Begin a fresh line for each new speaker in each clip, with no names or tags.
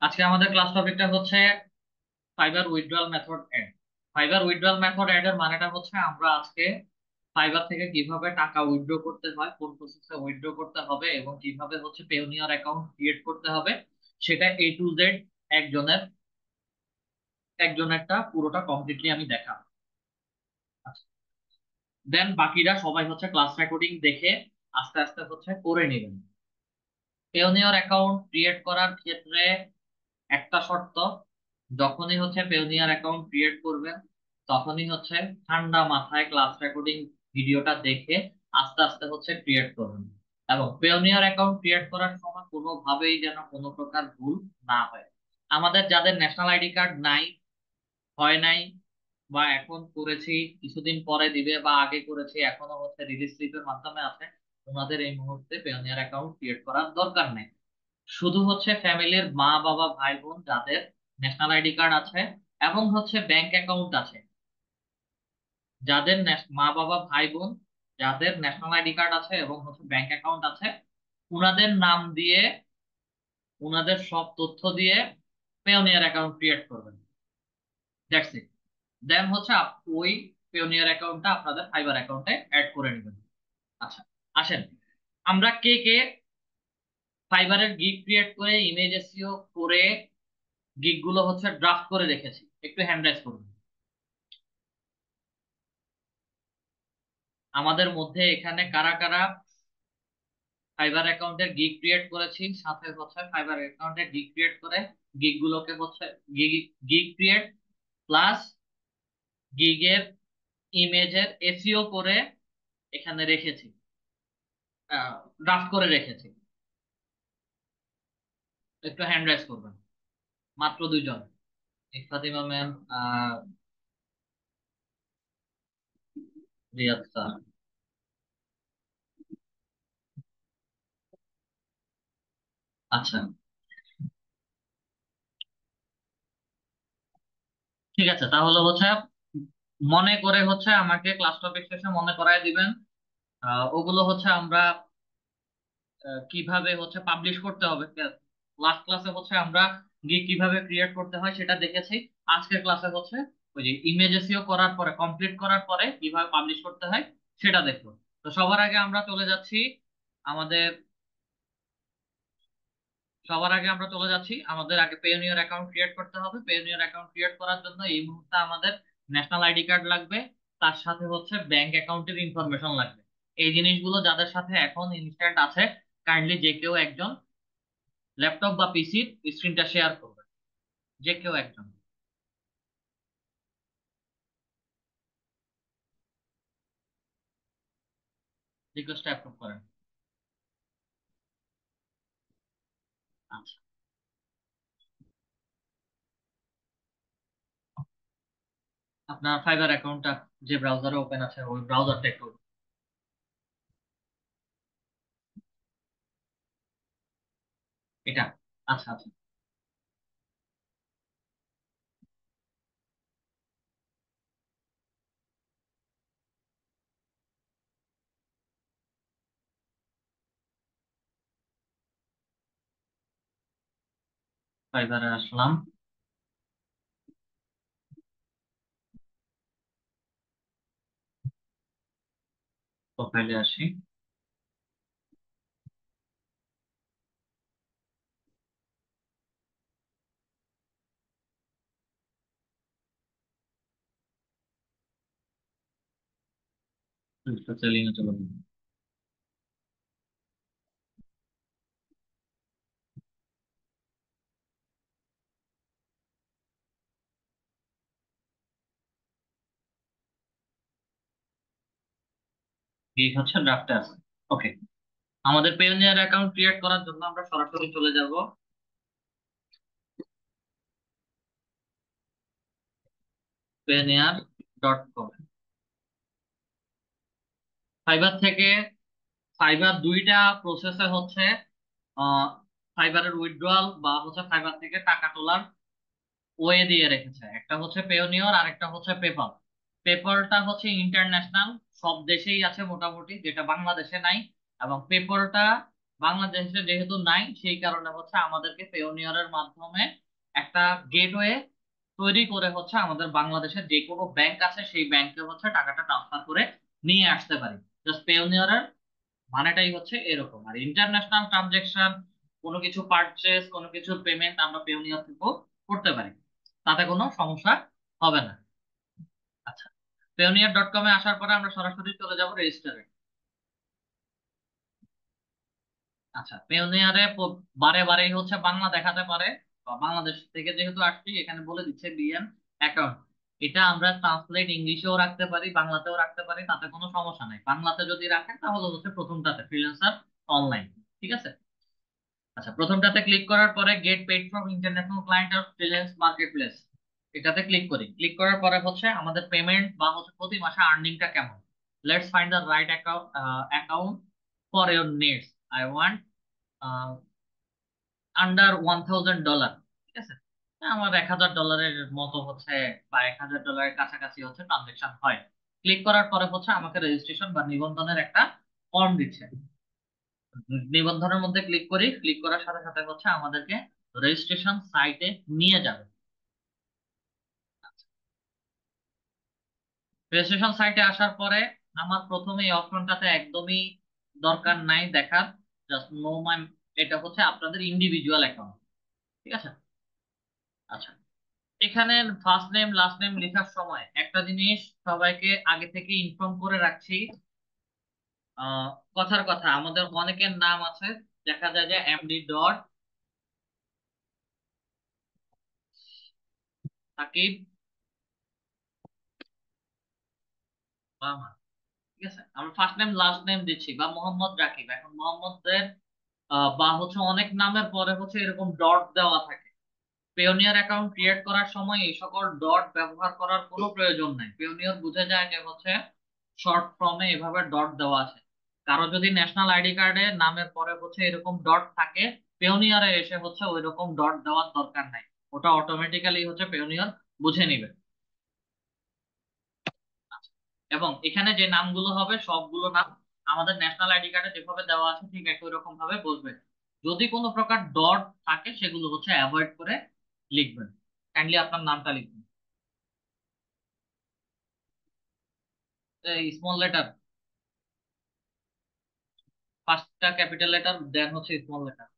আজকে আমাদের ক্লাস টপিকটা হচ্ছে fibre withdrawal method add. Fibre withdrawal method add এর মানেটা হচ্ছে আমরা আজকে ফাইবার থেকে কিভাবে টাকা উইথড্র করতে হয়, কোন প্রসেসে উইথড্র করতে হবে এবং কিভাবে হচ্ছে পেওনিয়ার অ্যাকাউন্ট ক্রিয়েট করতে হবে সেটা A to Z একজনের একজনেরটা পুরোটা কমপ্লিটলি আমি দেখাবো। দেন বাকিরা সবাই হচ্ছে ক্লাস রেকর্ডিং দেখে আস্তে আস্তে হচ্ছে করে নেবেন। পেওনিয়ার অ্যাকাউন্ট ক্রিয়েট করার ক্ষেত্রে একটা শর্ত, যখনই হচ্ছে পেওনিয়ার অ্যাকাউন্ট ক্রিয়েট করবেন তখনই হচ্ছে ঠান্ডা মাথায় ক্লাস রেকর্ডিং ভিডিওটা দেখে আস্তে আস্তে হচ্ছে ক্রিয়েট করবেন। এবং পেওনিয়ার অ্যাকাউন্ট ক্রিয়েট করার সময় কোনোভাবেই যেন কোনো প্রকার ভুল না হয়। আমাদের যাদের ন্যাশনাল আইডি কার্ড নাই, হয় নাই, বা এখন করেছি কিছুদিন পরে দিবে, বা আগে করেছি এখনো হচ্ছে রিলিজ স্লিপের মাধ্যমে আছে, ওনাদের এই মুহূর্তে পেওনিয়ার অ্যাকাউন্ট ক্রিয়েট করার দরকার নেই। শুধু হচ্ছে ফ্যামিলির মা বাবা ভাই বোন যাদের ন্যাশনাল আইডি কার্ড আছে এবং হচ্ছে ব্যাংক অ্যাকাউন্ট আছে, যাদের মা বাবা ভাই বোন যাদের ন্যাশনাল আইডি কার্ড আছে এবং হচ্ছে ব্যাংক অ্যাকাউন্ট আছে, উনাদের নাম দিয়ে উনাদের সব তথ্য দিয়ে পেওনিয়ার অ্যাকাউন্ট ক্রিয়েট করবেন। That's it. দেন হচ্ছে ওই পেওনিয়ার অ্যাকাউন্টটা আপনাদের ফাইবার অ্যাকাউন্টে অ্যাড করে নেবেন। আচ্ছা, আসেন আমরা কে কে ফাইবারের গিগ ক্রিয়েট করে ইমেজ এসইও করে গিগ গুলো হচ্ছে ড্রাফট করে রেখেছি, একটু হ্যান্ড রাইজ করুন। আমাদের মধ্যে এখানে কারা কারা ফাইবার অ্যাকাউন্টের গিগ ক্রিয়েট করেছি, সাথে হচ্ছে ফাইবার অ্যাকাউন্টের গিগ ক্রিয়েট করে গিগ গুলোকে হচ্ছে গিগ গিগ ক্রিয়েট প্লাস গিগের ইমেজের এসইও করে এখানে রেখেছি, ড্রাফট করে রেখেছি। একটু হ্যান্ড রাইজ করবেন। মাত্র দুইজন, ফাতিমা ম্যাম আর রিয়াদ স্যার। আচ্ছা, ঠিক আছে, তাহলে হচ্ছে মনে করে হচ্ছে আমাকে ক্লাস টপিক শেষে মনে করায় দিবেন। ওগুলো হচ্ছে আমরা কিভাবে হচ্ছে পাবলিশ করতে হবে। লাস্ট ক্লাসে হচ্ছে আমরা গিগ কিভাবে ক্রিয়েট করতে হয় সেটা দেখেছি। আজকের ক্লাসে হচ্ছে ওই যে ইমেজ এসইও করার পরে, কমপ্লিট করার পরে কিভাবে পাবলিশ করতে হয় সেটা দেখবো। তো সবার আগে আমরা চলে যাচ্ছি আমাদের আমাদের আগে পেওনিয়ার অ্যাকাউন্ট ক্রিয়েট করতে হবে। পেওনিয়ার অ্যাকাউন্ট ক্রিয়েট করার জন্য এই মুহূর্তে আমাদের ন্যাশনাল আইডি কার্ড লাগবে, তার সাথে হচ্ছে ব্যাংক অ্যাকাউন্টের ইনফরমেশন লাগবে। এই জিনিসগুলো যাদের সাথে এখন ইনস্ট্যান্ট আছে, কাইন্ডলি যে কেউ একজন ল্যাপটপ বা পিসির স্ক্রিনটা শেয়ার করবে, যে কেউ একজন রিকোয়েস্ট অ্যাপ্রুভ করেন। আচ্ছা, আপনার ফাইবার অ্যাকাউন্টটা যে ব্রাউজারে ওপেন আছে ওই ব্রাউজারটা একটু এটা। আচ্ছা আচ্ছা, ফাইবারে আসলাম, প্রোফাইলে আসি। সেলিং এ চলে যাবো। এই হচ্ছে ড্রাফটে আছে। ওকে, আমাদের পেওনিয়ার অ্যাকাউন্ট ক্রিয়েট করার জন্য আমরা সরাসরি চলে যাব payoneer.com। ফাইবার থেকে ফাইবার দুইটা প্রসেসে হচ্ছে আহ ফাইবারের উইথড্রয়াল বা হচ্ছে ফাইবার থেকে টাকা তোলার ওয়ে দিয়ে রেখেছে। একটা হচ্ছে পেওনিয়র আর একটা হচ্ছে পেপাল। পেপালটা হচ্ছে ইন্টারন্যাশনাল, সব দেশেই আছে মোটামুটি, যেটা বাংলাদেশে নাই। এবং পেপালটা বাংলাদেশে যেহেতু নাই, সেই কারণে হচ্ছে আমাদেরকে পেওনিয়ারের মাধ্যমে একটা গেটওয়ে তৈরি করে হচ্ছে আমাদের বাংলাদেশের যে কোনো ব্যাংক আছে সেই ব্যাংকে হচ্ছে টাকাটা ট্রান্সফার করে নিয়ে আসতে পারি। জাস্ট পেওনিয়ারের মানেটাই হচ্ছে এরকম। আর ইন্টারন্যাশনাল ট্রানজেকশন, কোনো কিছু পারচেস, কোনো কিছুর পেমেন্ট আমরা পেওনিয়ার থেকেও করতে পারি, তাতে কোনো সমস্যা হবে না। আচ্ছা, পেওনিয়ার.কম এ আসার পরে আমরা সরাসরি চলে যাব রেজিস্টারে। আচ্ছা, পেওনিয়ারে বারে বারেই হচ্ছে বাংলা দেখাতে পারে, বা বাংলাদেশ থেকে যেহেতু আসছি এখানে বলে দিচ্ছে বিএন অ্যাকাউন্ট। এটা আমরা ট্রান্সলেট ইংলিশেও রাখতে পারি, বাংলাতেও রাখতে পারি, তাতে কোনো সমস্যা নাই। বাংলাতে যদি রাখেন তাহলে হচ্ছে প্রথমটাতে ফ্রিল্যান্সার অনলাইন, ঠিক আছে। আচ্ছা, প্রথমটাতে ক্লিক করার পরে gate paid from international client or freelance market place, এটাতে ক্লিক করি। ক্লিক করার পরে হচ্ছে আমাদের পেমেন্ট বা হচ্ছে প্রতি মাসে আর্নিংটা কেমন। Let's find the right account for your needs. I want under $1000, ঠিক আছে। আমার $1000 মতো হচ্ছে, বা $1000 কাছাকাছি হচ্ছে ট্রানজেকশন হয়। ক্লিক করার পরে হচ্ছে আমাকে রেজিস্ট্রেশন বা নিবন্ধনের একটা ফর্ম দিচ্ছে। নিবন্ধনের মধ্যে ক্লিক করি। ক্লিক করার সাথে সাথে হচ্ছে আমাদেরকে রেজিস্ট্রেশন সাইটে নিয়ে যাবে। রেজিস্ট্রেশন সাইটে আসার পরে আমার প্রথমে এই অপশনটাতে একদমই দরকার নাই দেখার, জাস্ট নো মাই, এটা হচ্ছে আপনাদের ইন্ডিভিজুয়াল অ্যাকাউন্ট, ঠিক আছে। আচ্ছা, এখানে ফার্স্ট নেম লাস্ট নেম লেখার সময় একটা জিনিস সবাইকে আগে থেকে ইনফর্ম করে রাখছি। আহ কথার কথা, আমাদের অনেকের নাম আছে, দেখা যায় যে MD.সাকিব বার্মা, ঠিক আছে। আমরা ফার্স্ট নেম লাস্ট নেম দিচ্ছি, বা মোহাম্মদ রাকিব। এখন মোহাম্মদদের বা হচ্ছে অনেক নামের পরে হচ্ছে এরকম ডট দেওয়া থাকে। পেওনিয়ার অ্যাকাউন্ট ক্রিয়েট করার সময় এই সকল ডট ব্যবহার করার কোনো প্রয়োজন নাই। পেওনিয়ার বুঝে যায় যে হচ্ছে শর্ট ফর্মে এভাবে ডট দেওয়া আছে। কারো যদি ন্যাশনাল আইডি কার্ডে নামের পরে হচ্ছে এরকম ডট থাকে, পেওনিয়ারে এসে হচ্ছে ওই রকম ডট দেওয়ার দরকার নাই, ওটা অটোমেটিক্যালি হচ্ছে পেওনিয়ার বুঝে নিবে। এবং এখানে যে নামগুলো হবে সবগুলো নাম আমাদের ন্যাশনাল আইডি কার্ডে যেভাবে দেওয়া আছে ঠিক একই রকম ভাবে বসবে। যদি কোনো প্রকার ডট থাকে সেগুলো হচ্ছে অ্যাভয়েড করে লিখবেন। কাইন্ডলি আপনার নামটা লিখবেন। স্মল লেটার, ফার্স্টটা ক্যাপিটাল লেটার, দেন হচ্ছে স্মল লেটার,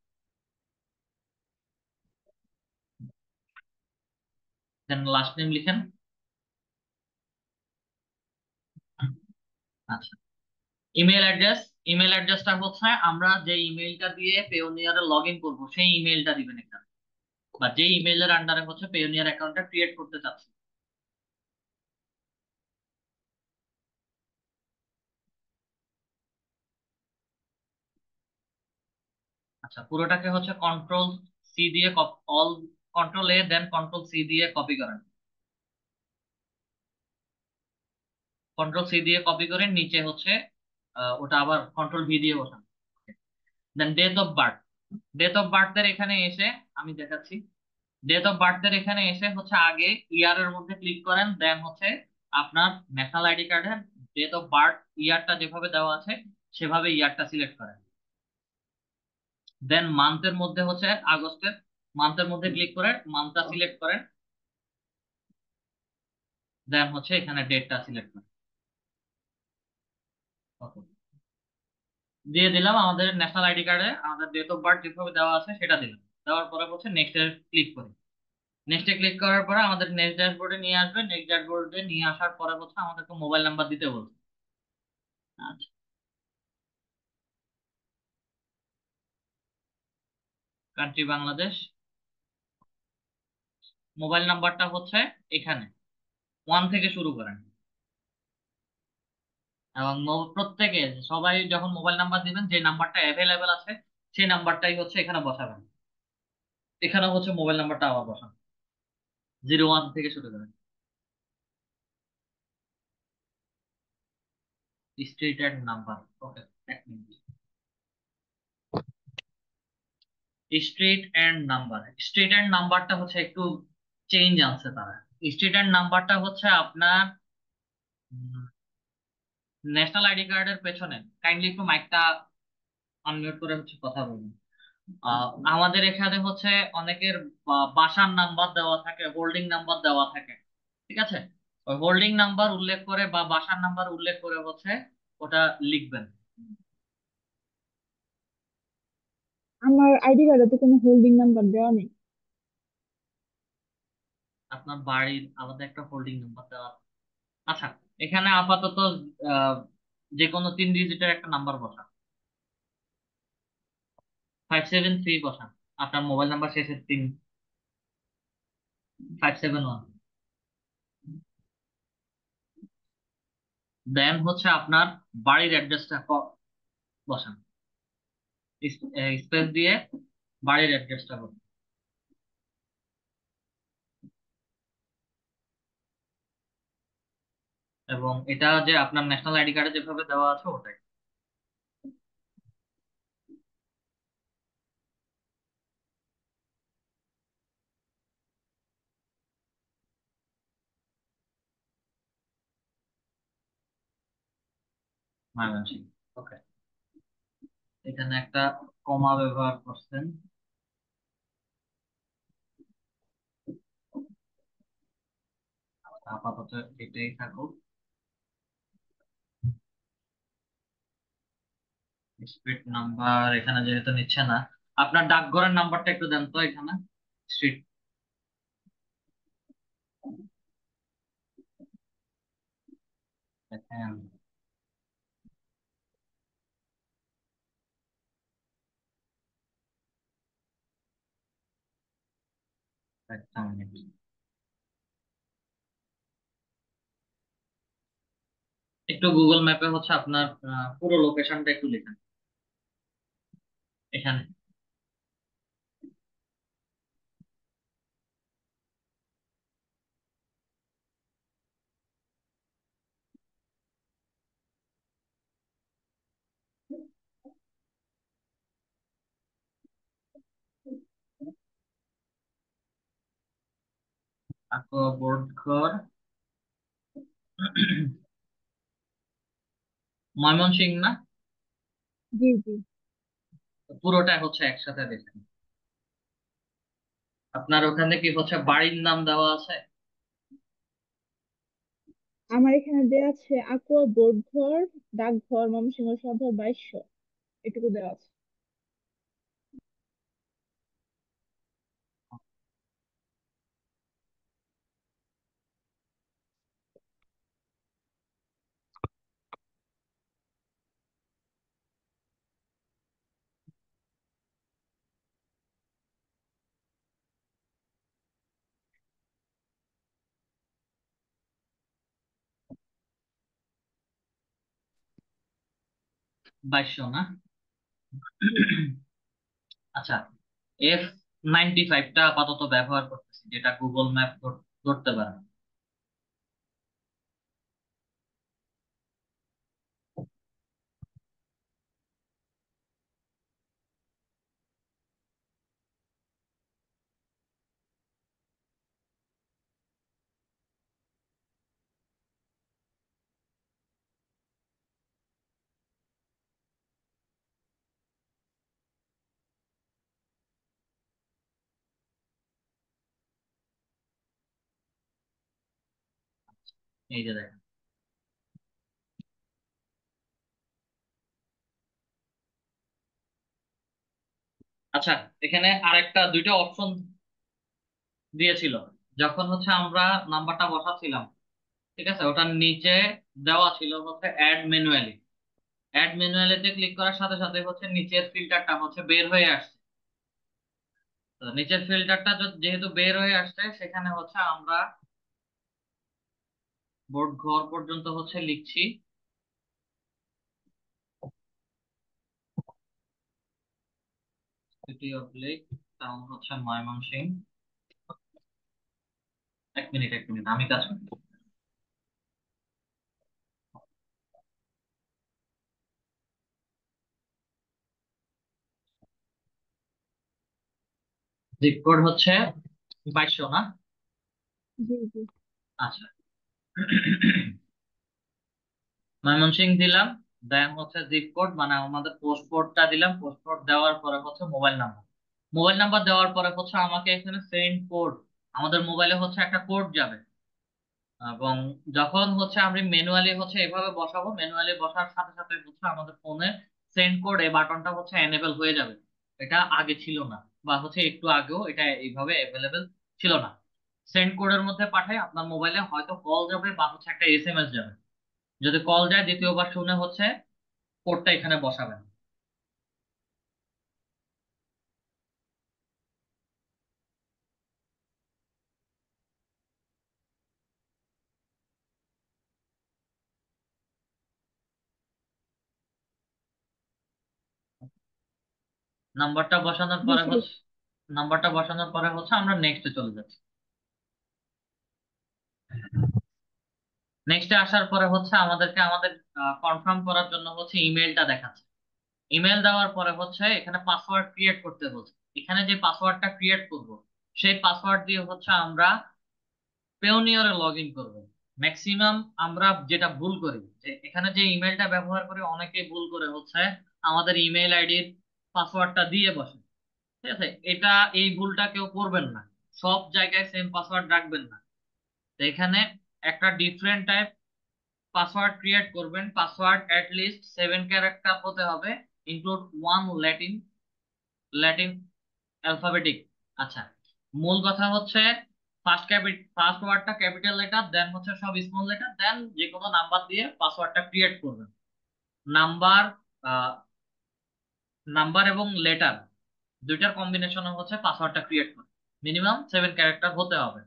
দেন লাস্ট নেম লিখেন। আচ্ছা, ইমেল অ্যাড্রেস। ইমেল অ্যাড্রেসটা হচ্ছে আমরা যে ইমেলটা দিয়ে পেওনিয়ারে লগ ইন করবো সেই ইমেলটা দিবেন এখানে, বা যে ইমেলের আন্ডারে হচ্ছে পেওনিয়ার অ্যাকাউন্টটা ক্রিয়েট করতে চাচ্ছি। আচ্ছা, পুরোটাকে হচ্ছে কন্ট্রোল C দিয়ে, all control A then control C দিয়ে কপি করেন। কন্ট্রোল C দিয়ে কপি করে নিচে হচ্ছে ওটা আবার কন্ট্রোল V দিয়ে বসান। Then date of birth. Date of বার্থের এখানে এসে আমি দেখাচ্ছি। ডেট অফ বার্থের এখানে এসে হচ্ছে আগে ইয়ারের মধ্যে ক্লিক করেন, দেন হচ্ছে আপনার ন্যাশনাল আইডি কার্ডের ডেট অফ বার্থ ইয়ারটা যেভাবে দেওয়া আছে সেভাবে ইয়ারটা সিলেক্ট করেন। দেন মান্থের মধ্যে হচ্ছে আগস্টের মান্থের মধ্যে ক্লিক করে মান্থটা সিলেক্ট করেন, দেন হচ্ছে এখানে ডেটটা সিলেক্ট করেন। ওকে, দিয়ে দিলাম আমাদের ন্যাশনাল আইডি কার্ডে আমাদের ডেট অফ বার্থ যেভাবে দেওয়া আছে সেটা দিলাম। দেওয়ার পরে হচ্ছে নেক্সট এ ক্লিক করি। নেক্সটে ক্লিক করার পরে আমাদের নেক্সট ড্যাশবোর্ডে নিয়ে আসবে। নেক্সট ড্যাশবোর্ডে নিয়ে আসার পরে হচ্ছে আমাদেরকে মোবাইল নাম্বার দিতে বলছে। আচ্ছা, কান্ট্রি বাংলাদেশ, মোবাইল নাম্বারটা হচ্ছে এখানে 1 থেকে শুরু করেন। এবং প্রত্যেকে সবাই যখন মোবাইল নাম্বার দিবেন যে নাম্বারটা অ্যাভেলেবেল আছে সেই নাম্বারটাই হচ্ছে এখানে বসাবেন। এখানে হচ্ছে মোবাইল নাম্বারটা আবার বসান, 01 থেকে শুরু করেন। স্ট্রিট অ্যান্ড নাম্বার, ওকে, এক minute. Street and number, street and নাম্বারটা হচ্ছে একটু চেঞ্জ আনছে তারা। স্ট্রিট অ্যান্ড নাম্বারটা হচ্ছে আপনার ন্যাশনাল আইডি কার্ডের পেছনে, কাইন্ডলি একটু মাইকটা আনমিউট করে হচ্ছে কথা বলুন। আমাদের এখানে হচ্ছে অনেকের বাসার নাম্বার দেওয়া থাকে, হোল্ডিং নাম্বার দেওয়া থাকে। ঠিক আছে, ওই হোল্ডিং নাম্বার উল্লেখ করে বা বাসার নাম্বার উল্লেখ করে হচ্ছে ওটা লিখবেন।
আমার আইডি কার্ডে তো কোনো হোল্ডিং নাম্বার দেওয়া নেই।
আপনার বাড়ির আলাদা একটা হোল্ডিং নাম্বার দেওয়া আছে। আচ্ছা, এখানে আপাতত আহ, যে কোনো 3 ডিজিটের একটা নাম্বার বসান। 573 বসান। আপনার মোবাইল নাম্বার শেষে 3571। দেন হচ্ছে আপনার বাড়ির অ্যাড্রেসটা বসান। স্পেস দিয়ে বাড়ির অ্যাড্রেসটা বসান। এবং এটা যে আপনার ন্যাশনাল আইডি কার্ডে যেভাবে দেওয়া আছে ওটাই। ময়মনসিংহ। ওকে, এখানে একটা কমা ব্যবহার করছেন। আপাতত এটাই থাকুক। স্ট্রিট নাম্বার এখানে যেহেতু নিচ্ছে না, আপনার ডাকঘরের নাম্বারটা একটু দেন তো এখানে। স্ট্রিট, দেখেন। একটা মিনিট, একটু গুগল ম্যাপে হচ্ছে আপনার পুরো লোকেশনটা একটু লিখেন এখানে। বোর্ডঘর, ময়মনসিংহ না?
জি জি।
পুরোটা হচ্ছে একসাথে দেখেন। আপনার ওখানে কি হচ্ছে বাড়ির নাম দেওয়া আছে?
আমার এখানে দেওয়া আছে আকোয়া বোর্ডঘর, ডাকঘর, ময়মনসিংহ সদর 2200, এটুকু দেওয়া আছে।
2200 না?
জি।
আচ্ছা, F95টা আপাতত ব্যবহার করতেছি, যেটা গুগল ম্যাপ ধরতে পারে। এই যে দেখেন। আচ্ছা, এখানে আরেকটা দুইটা অপশন দিয়েছিল যখন হচ্ছে আমরা নাম্বারটা বসাচ্ছিলাম। ঠিক আছে, ওটার নিচে দেওয়া ছিল হচ্ছে অ্যাড ম্যানুয়ালি। অ্যাড ম্যানুয়ালিতে ক্লিক করার সাথে সাথে হচ্ছে নিচের ফিল্টারটা হচ্ছে বের হয়ে আসছে। তো নিচের ফিল্টারটা যেহেতু বের হয়ে আসছে, সেখানে হচ্ছে আমরা বোর্ড ঘর পর্যন্ত হচ্ছে লিখছি সিটি অফ লেক, টাউন হচ্ছে ময়মনসিংহ। 1 মিনিট 1 মিনিট, আমি কাজ করি। জিপ কোড হচ্ছে 2200 না?
জি জি।
আচ্ছা, ময়মনসিংহ দিলাম। দেন হচ্ছে জিপ কোড, মানে আমাদের পোস্ট কোডটা দিলাম, পোস্ট কোড দেওয়ার পরে হচ্ছে মোবাইল নাম্বার। মোবাইল নাম্বার দেওয়ার পরে হচ্ছে আমাকে এখানে সেন্ড কোড, আমাদের মোবাইলে হচ্ছে একটা কোড যাবে। এবং যখন হচ্ছে আমি ম্যানুয়ালি হচ্ছে এভাবে বসাবো, ম্যানুয়ালি বসার সাথে সাথে হচ্ছে আমাদের ফোনে সেন্ড কোড এই বাটনটা হচ্ছে এনেবল হয়ে যাবে। এটা আগে ছিল না, বা হচ্ছে একটু আগেও এটা এইভাবে অ্যাভেলেবেল ছিল না। সেন্ড কোডের মধ্যে পাঠাই আপনার মোবাইলে হয়তো কল যাবে বা হচ্ছে একটা এসএমএস যাবে। যদি কল যায় দ্বিতীয়বার শুনে হচ্ছে কোডটা এখানে বসাবেন। নাম্বারটা বসানোর
জি
পরে
শেষ।
হচ্ছে নাম্বারটা বসানোর পরে হচ্ছে আমরা নেক্সটে চলে যাচ্ছি। নেক্সটে আসার পরে হচ্ছে আমাদেরকে আমাদের কনফার্ম করার জন্য হচ্ছে ইমেলটা দেখাচ্ছে। ইমেল দেওয়ার পরে হচ্ছে এখানে পাসওয়ার্ড ক্রিয়েট করতে বলছে। এখানে যে পাসওয়ার্ডটা ক্রিয়েট করব, সেই পাসওয়ার্ড দিয়ে হচ্ছে আমরা পেওনিয়রে লগ ইন করবো। ম্যাক্সিমাম আমরা যেটা ভুল করি, যে এখানে যে ইমেলটা ব্যবহার করে অনেকেই ভুল করে হচ্ছে আমাদের ইমেল আইডির পাসওয়ার্ডটা দিয়ে বসে। ঠিক আছে, এটা এই ভুলটা কেউ করবেন না। সব জায়গায় সেম পাসওয়ার্ড রাখবেন না। তো এখানে একটা ডিফারেন্ট টাইপ পাসওয়ার্ড ক্রিয়েট করবেন। পাসওয়ার্ড অ্যাট লিস্ট 7 ক্যারেক্টার হতে হবে, include one Latin Latin alphabetic. আচ্ছা, মূল কথা হচ্ছে ফার্স্ট ওয়ার্ডটা ক্যাপিটাল লেটার, দেন হচ্ছে সব স্মল লেটার, দেন যে কোনো নাম্বার দিয়ে পাসওয়ার্ডটা ক্রিয়েট করবেন। নাম্বার নাম্বার এবং লেটার দুইটার কম্বিনেশন হচ্ছে পাসওয়ার্ডটা ক্রিয়েট করে। মিনিমাম 7 ক্যারেক্টার হতে হবে।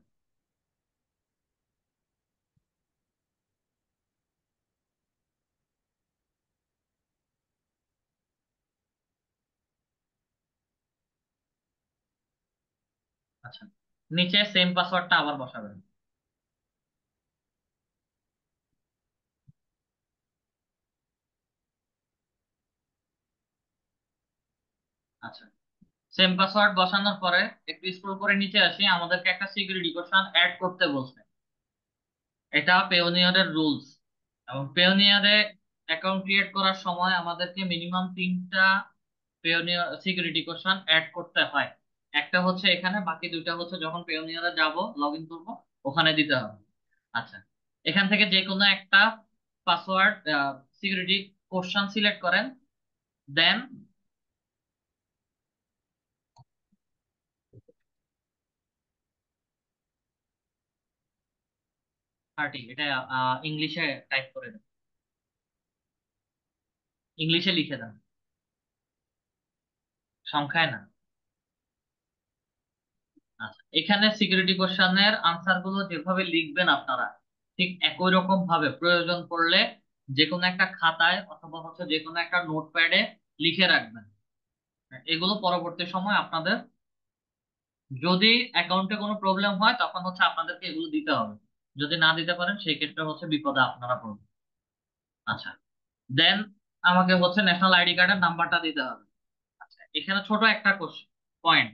আচ্ছা, নিচে সেম পাসওয়ার্ডটা আবার বসাবেন। আচ্ছা, সেম পাসওয়ার্ড বসানোর পরে একটু স্ক্রল করে নিচে আসি, আমাদেরকে একটা সিকিউরিটি কোশ্চেন অ্যাড করতে বলছে। এটা পেওনিয়রের রুলস। এবং পেওনিয়রে অ্যাকাউন্ট ক্রিয়েট করার সময় আমাদেরকে মিনিমাম 3টা পেওনিয়র সিকিউরিটি কোশ্চেন অ্যাড করতে হয়। একটা হচ্ছে এখানে, বাকি দুইটা হচ্ছে যখন পেওনিয়রে যাব, লগ ইন করবো, ওখানে দিতে হবে। আচ্ছা, এখান থেকে যে কোনো একটা পাসওয়ার্ড সিকিউরিটি কোশ্চেন সিলেক্ট করেন। দেন 30, এটা ইংলিশে টাইপ করে দেন, ইংলিশে লিখে দেন, সংখ্যায় না। আচ্ছা, এখানে সিকিউরিটি কোশ্চেনের আনসার গুলো যেভাবে লিখবেন আপনারা, ঠিক একই রকম ভাবে প্রয়োজন পড়লে যে কোনো একটা খাতায় অথবা হচ্ছে যে কোনো একটা নোটপ্যাডে লিখে রাখবেন। এগুলো পরবর্তী সময় আপনাদের যদি অ্যাকাউন্টে কোনো প্রবলেম হয় তখন হচ্ছে আপনাদেরকে এগুলো দিতে হবে। যদি না দিতে পারেন সেই ক্ষেত্রে হচ্ছে বিপদে আপনারা পড়বেন। আচ্ছা, দেন আমাকে হচ্ছে ন্যাশনাল আইডি কার্ডের নাম্বারটা দিতে হবে। আচ্ছা, এখানে ছোট একটা পয়েন্ট,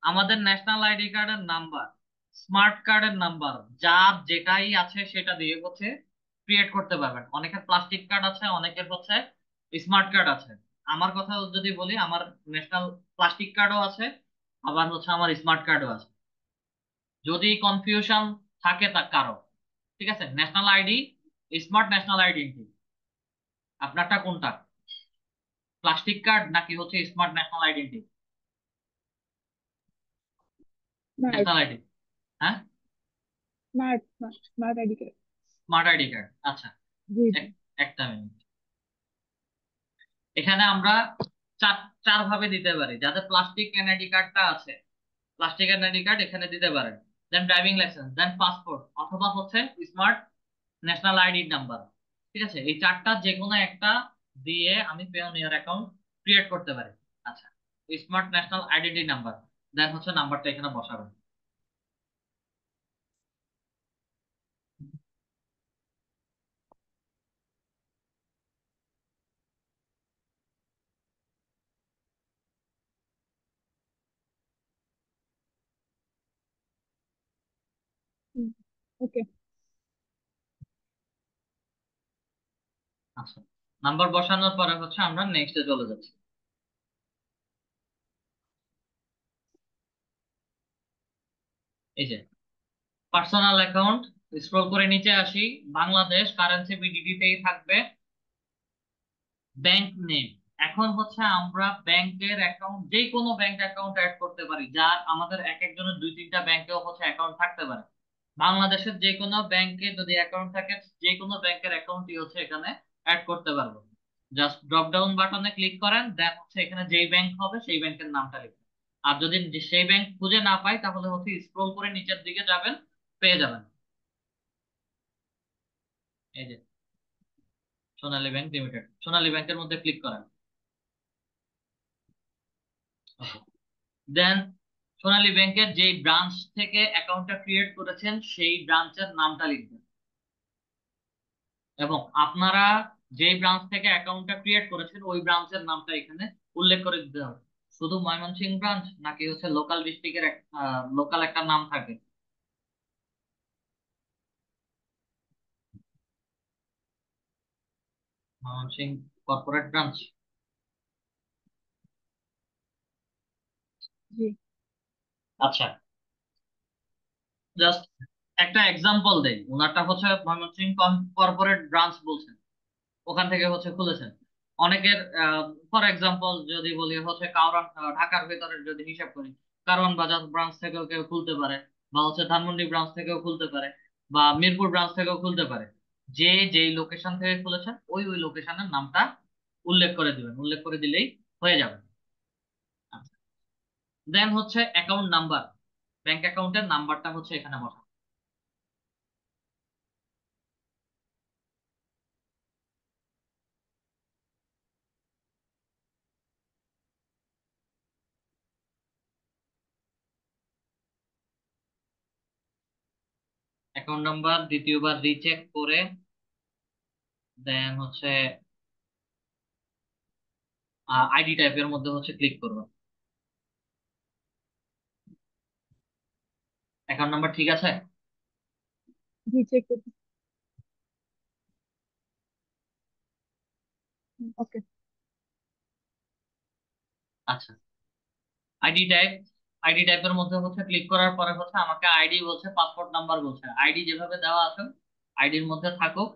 আমাদের ন্যাশনাল আইডি কার্ডের নাম্বার, স্মার্ট কার্ডের নাম্বার, যার যেটাই আছে সেটা দিয়ে হচ্ছে ক্রিয়েট করতে পারবেন। অনেকের প্লাস্টিক কার্ড আছে, অনেকের হচ্ছে স্মার্ট কার্ড আছে। আমার কথা যদি বলি, আমার ন্যাশনাল প্লাস্টিক কার্ডও আছে, আবার হচ্ছে আমার স্মার্ট কার্ডও আছে। যদি কনফিউশন থাকে তা কারো, ঠিক আছে, national ID, smart national identity, আপনারটা কোনটা? প্লাস্টিক কার্ড নাকি হচ্ছে smart national identity?
Smart.
National ID. হ্যাঁ,
smart smart smart ID card.
Smart ID card. আচ্ছা,
জি জি।
একটা মিনিট। এখানে আমরা চার চার ভাবে দিতে পারি। যাদের প্লাস্টিক এনআইডি কার্ডটা আছে, প্লাস্টিক এনআইডি কার্ড এখানে দিতে পারেন। দেন ড্রাইভিং লাইসেন্স, দেন পাসপোর্ট, অথবা হচ্ছে স্মার্ট ন্যাশনাল আইডি নাম্বার। ঠিক আছে, এই চারটা যে কোনো একটা দিয়ে আমি পেওনিয়ার অ্যাকাউন্ট ক্রিয়েট করতে পারি। আচ্ছা, স্মার্ট ন্যাশনাল আইডেন্টি নাম্বার, দেন হচ্ছে নাম্বারটা এখানে বসাবেন।
ওকে।
আচ্ছা, নাম্বার বসানোর পরে হচ্ছে আমরা নেক্সটে চলে যাচ্ছি। এই যে পার্সোনাল অ্যাকাউন্ট, স্ক্রল করে নিচে আসি, বাংলাদেশ কারেন্সি বিডিটি তেই থাকবে, ব্যাংক নেম। এখন হচ্ছে আমরা ব্যাংকের অ্যাকাউন্ট, যে কোনো ব্যাংক অ্যাকাউন্ট অ্যাড করতে পারি, যার আমাদের এক একজনের দুই তিনটা ব্যাংকেও হচ্ছে অ্যাকাউন্ট থাকতে পারে। বাংলাদেশের যে কোনো ব্যাংকে যদি অ্যাকাউন্ট থাকে, যে কোনো ব্যাংকের অ্যাকাউন্টই হচ্ছে এখানে অ্যাড করতে পারবো। জাস্ট ড্রপ ডাউন বাটনে ক্লিক করেন, দেন হচ্ছে এখানে যেই ব্যাংক হবে সেই ব্যাংকের নামটা লিখবেন। আর যদি সেই ব্যাংক খুঁজে না পাই তাহলে হচ্ছে স্ক্রল করে নিচের দিকে যাবেন, পেয়ে যাবেন। এই যে সোনালী ব্যাংক লিমিটেড, সোনালী ব্যাংকের মধ্যে ক্লিক করেন। দেন সোনালী ব্যাংকের যেই ব্রাঞ্চ থেকে অ্যাকাউন্টটা ক্রিয়েট করেছেন সেই ব্রাঞ্চের নামটা লিখবেন। এবং আপনারা যেই ব্রাঞ্চ থেকে অ্যাকাউন্টটা ক্রিয়েট করেছেন ওই ব্রাঞ্চের নামটা এখানে উল্লেখ করে দিতে হবে। শুধু ময়মনসিংহ ব্রাঞ্চ নাকি হচ্ছে লোকাল ডিস্ট্রিক্টের লোকাল একটা নাম থাকে? Mymensingh corporate branch.
জি।
আচ্ছা, জাস্ট একটা এক্সাম্পল দেই, ওনারটা হচ্ছে ময়মনসিংহ কর্পোরেট ব্রাঞ্চ বলছেন, ওখান থেকে হচ্ছে খুলেছেন। অনেকের ফর এক্সাম্পল যদি বলি হচ্ছে কারণ ঢাকার ভেতরে যদি হিসাব করি, কারণ বাজার ব্রাঞ্চ থেকেও কেউ খুলতে পারে, বা হচ্ছে ধানমন্ডি ব্রাঞ্চ থেকেও খুলতে পারে, বা মিরপুর ব্রাঞ্চ থেকেও খুলতে পারে। যে যেই লোকেশন থেকে খুলেছেন ওই ওই লোকেশনের নামটা উল্লেখ করে দিবেন, উল্লেখ করে দিলেই হয়ে যাবে। দেন হচ্ছে অ্যাকাউন্ট নাম্বার, ব্যাংক অ্যাকাউন্টের নাম্বারটা হচ্ছে এখানে বসান। অ্যাকাউন্ট নাম্বার দ্বিতীয়বার রিচেক করে দেন হচ্ছে আইডি টাইপের মধ্যে হচ্ছে ক্লিক করবেন। অ্যাকাউন্ট নাম্বার ঠিক আছে?
জি, চেক করতে। ওকে।
আচ্ছা, আইডি টাইপ, আইডি টাইপের মধ্যে হচ্ছে ক্লিক করার পরে হচ্ছে আমাকে আইডি বলছে, পাসপোর্ট নাম্বার বলছে, আইডি যেভাবে দেওয়া আছে আইডির মধ্যে থাকুক,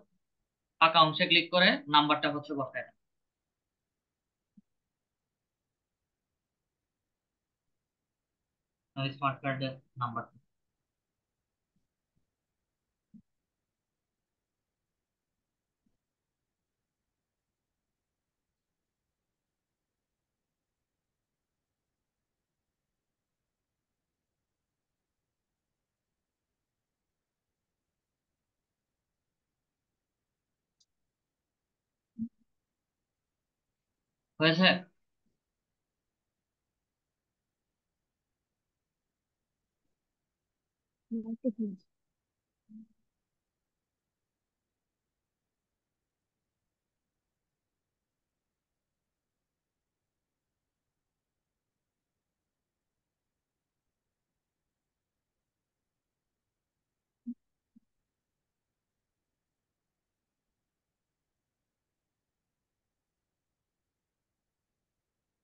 ফাঁকা অংশে ক্লিক করে নাম্বারটা হচ্ছে বসায় দেন। স্মার্ট কার্ডের নাম্বার হয়েছে।
ওকে, ঠিক আছে। হ্যাঁ,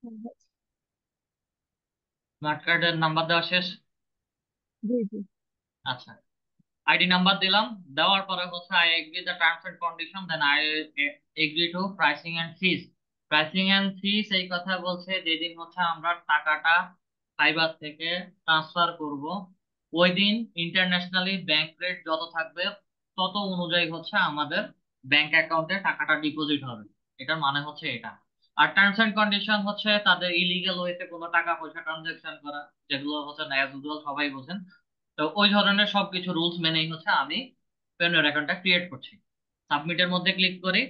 হয়েছে।
স্মার্ট কার্ডের নাম্বার দেওয়া শেষ।
জি, জি।
আচ্ছা, আইডি নাম্বার দিলাম, দেওয়ার পরে হচ্ছে I agree the terms and condition, then I agree to pricing and fees. Pricing and fees এই কথা বলছে যেদিন হচ্ছে আমরা টাকাটা ফাইবার থেকে ট্রান্সফার করব, ওই দিন ইন্টারন্যাশনালি ব্যাংক রেট যত থাকবে তত অনুযায়ী হচ্ছে আমাদের ব্যাংক অ্যাকাউন্টে টাকাটা ডিপোজিট হবে। এটার মানে হচ্ছে এটা। আর টার্মস এন্ড কন্ডিশন হচ্ছে তাদের ইলিগেল ওয়েতে কোনো টাকা পয়সা ট্রানজাকশন করা, যেগুলো হচ্ছে ন্যায় উজ্জ্বল সবাই বোঝেন। তো ওই ধরনের সবকিছু রুলস মেনেই হচ্ছে আমি পেওনিয়ার অ্যাকাউন্টটা ক্রিয়েট করছি। সাবমিটের মধ্যে ক্লিক করি,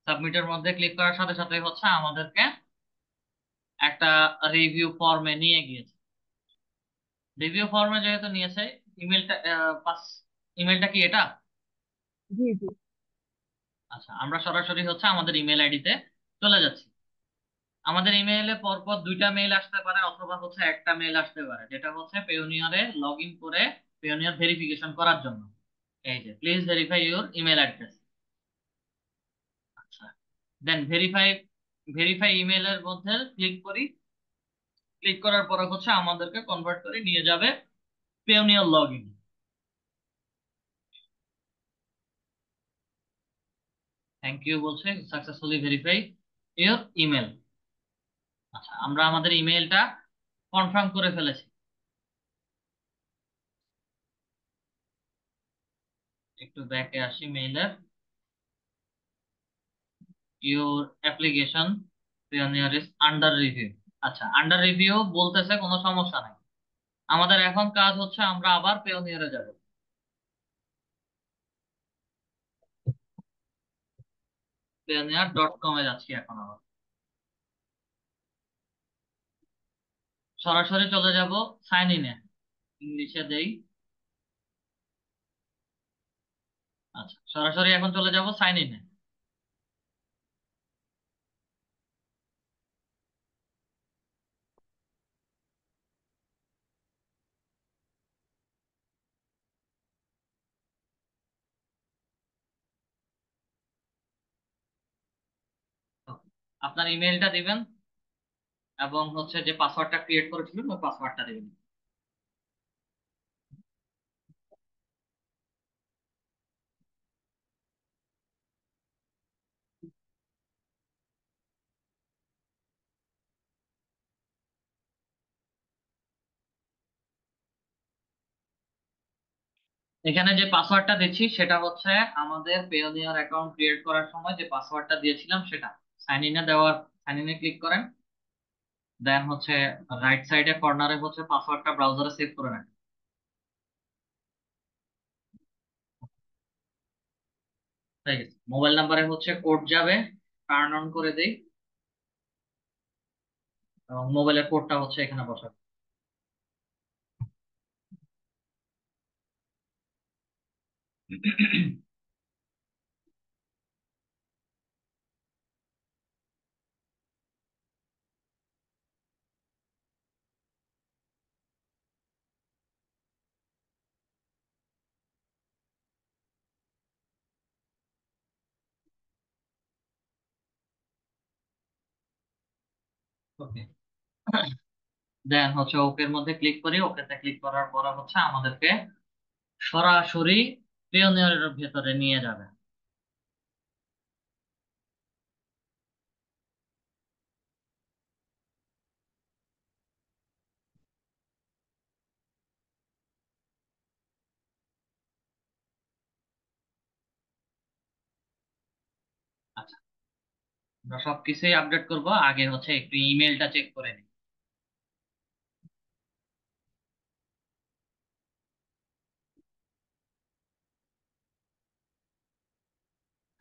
সাবমিটের মধ্যে ক্লিক করার সাথে সাথে হচ্ছে আমাদেরকে একটা রিভিউ ফর্মে নিয়ে গিয়েছে। রিভিউ ফর্মে যেহেতু নিয়েছে, ইমেলটা পাস, ইমেলটা কি এটা?
জি, জি।
আচ্ছা, আমরা সরাসরি হচ্ছে আমাদের ইমেল আইডিতে চলে যাচ্ছি। আমাদের ইমেইলে পরপর দুইটা মেইল আসতে পারে অথবা হচ্ছে একটা মেইল আসতে পারে, যেটা হচ্ছে পেওনিয়ারে লগ ইন করে পেওনিয়ার ভেরিফিকেশন করার জন্য। এই যে please verify your email address. Then verify, verify ইমেলের মধ্যে ক্লিক করি। ক্লিক করার পরে হচ্ছে আমাদেরকে কনভার্ট করে নিয়ে যাবে Payoneer log in. Thank you বলছে, সাকসেসফুলি ভেরিফাই ইওর ইমেল। আচ্ছা, আমরা আমাদের ইমেলটা কনফার্ম করে ফেলেছি। একটু ব্যাকে আসি মেইলের। Your application Payoneer is under review. আচ্ছা, আন্ডার রিভিউ বলতেছে, কোনো সমস্যা নাই। আমাদের এখন কাজ হচ্ছে আমরা আবার পেওনিয়ারে যাব। পেওনিয়ার.com-এ যাচ্ছি এখন আবার। সরাসরি চলে যাব সাইন ইনে। ইংলিশে দেই। আচ্ছা, সরাসরি এখন চলে যাব সাইন ইনে। আপনার ইমেলটা দিবেন এবং হচ্ছে যে পাসওয়ার্ডটা ক্রিয়েট করেছিলেন ওই পাসওয়ার্ডটা দিবেন। এখানে যে পাসওয়ার্ডটা দিচ্ছি সেটা হচ্ছে আমাদের পেওনিয়ার অ্যাকাউন্ট ক্রিয়েট করার সময় যে পাসওয়ার্ডটা দিয়েছিলাম সেটা। সাইন ইনে দেওয়ার, সাইন ইনে ক্লিক করেন। দেন হচ্ছে রাইট সাইডে কর্নারে হচ্ছে পাসওয়ার্ডটা ব্রাউজারে সেভ করে রাখেন। ঠিক আছে, মোবাইল নাম্বারে হচ্ছে কোড যাবে, টার্ন অন করে দেই এবং মোবাইলের কোডটা হচ্ছে এখানে বসাবো। ওকে, দেন হচ্ছে ওকের মধ্যে ক্লিক করি। ওকেতে ক্লিক করার পর হচ্ছে আমাদেরকে সরাসরি পিওনিয়ারের ভেতরে নিয়ে যাবে। আচ্ছা, আমরা সবকিছুই আপডেট করব, আগে হচ্ছে একটু ইমেলটা চেক করে নিই।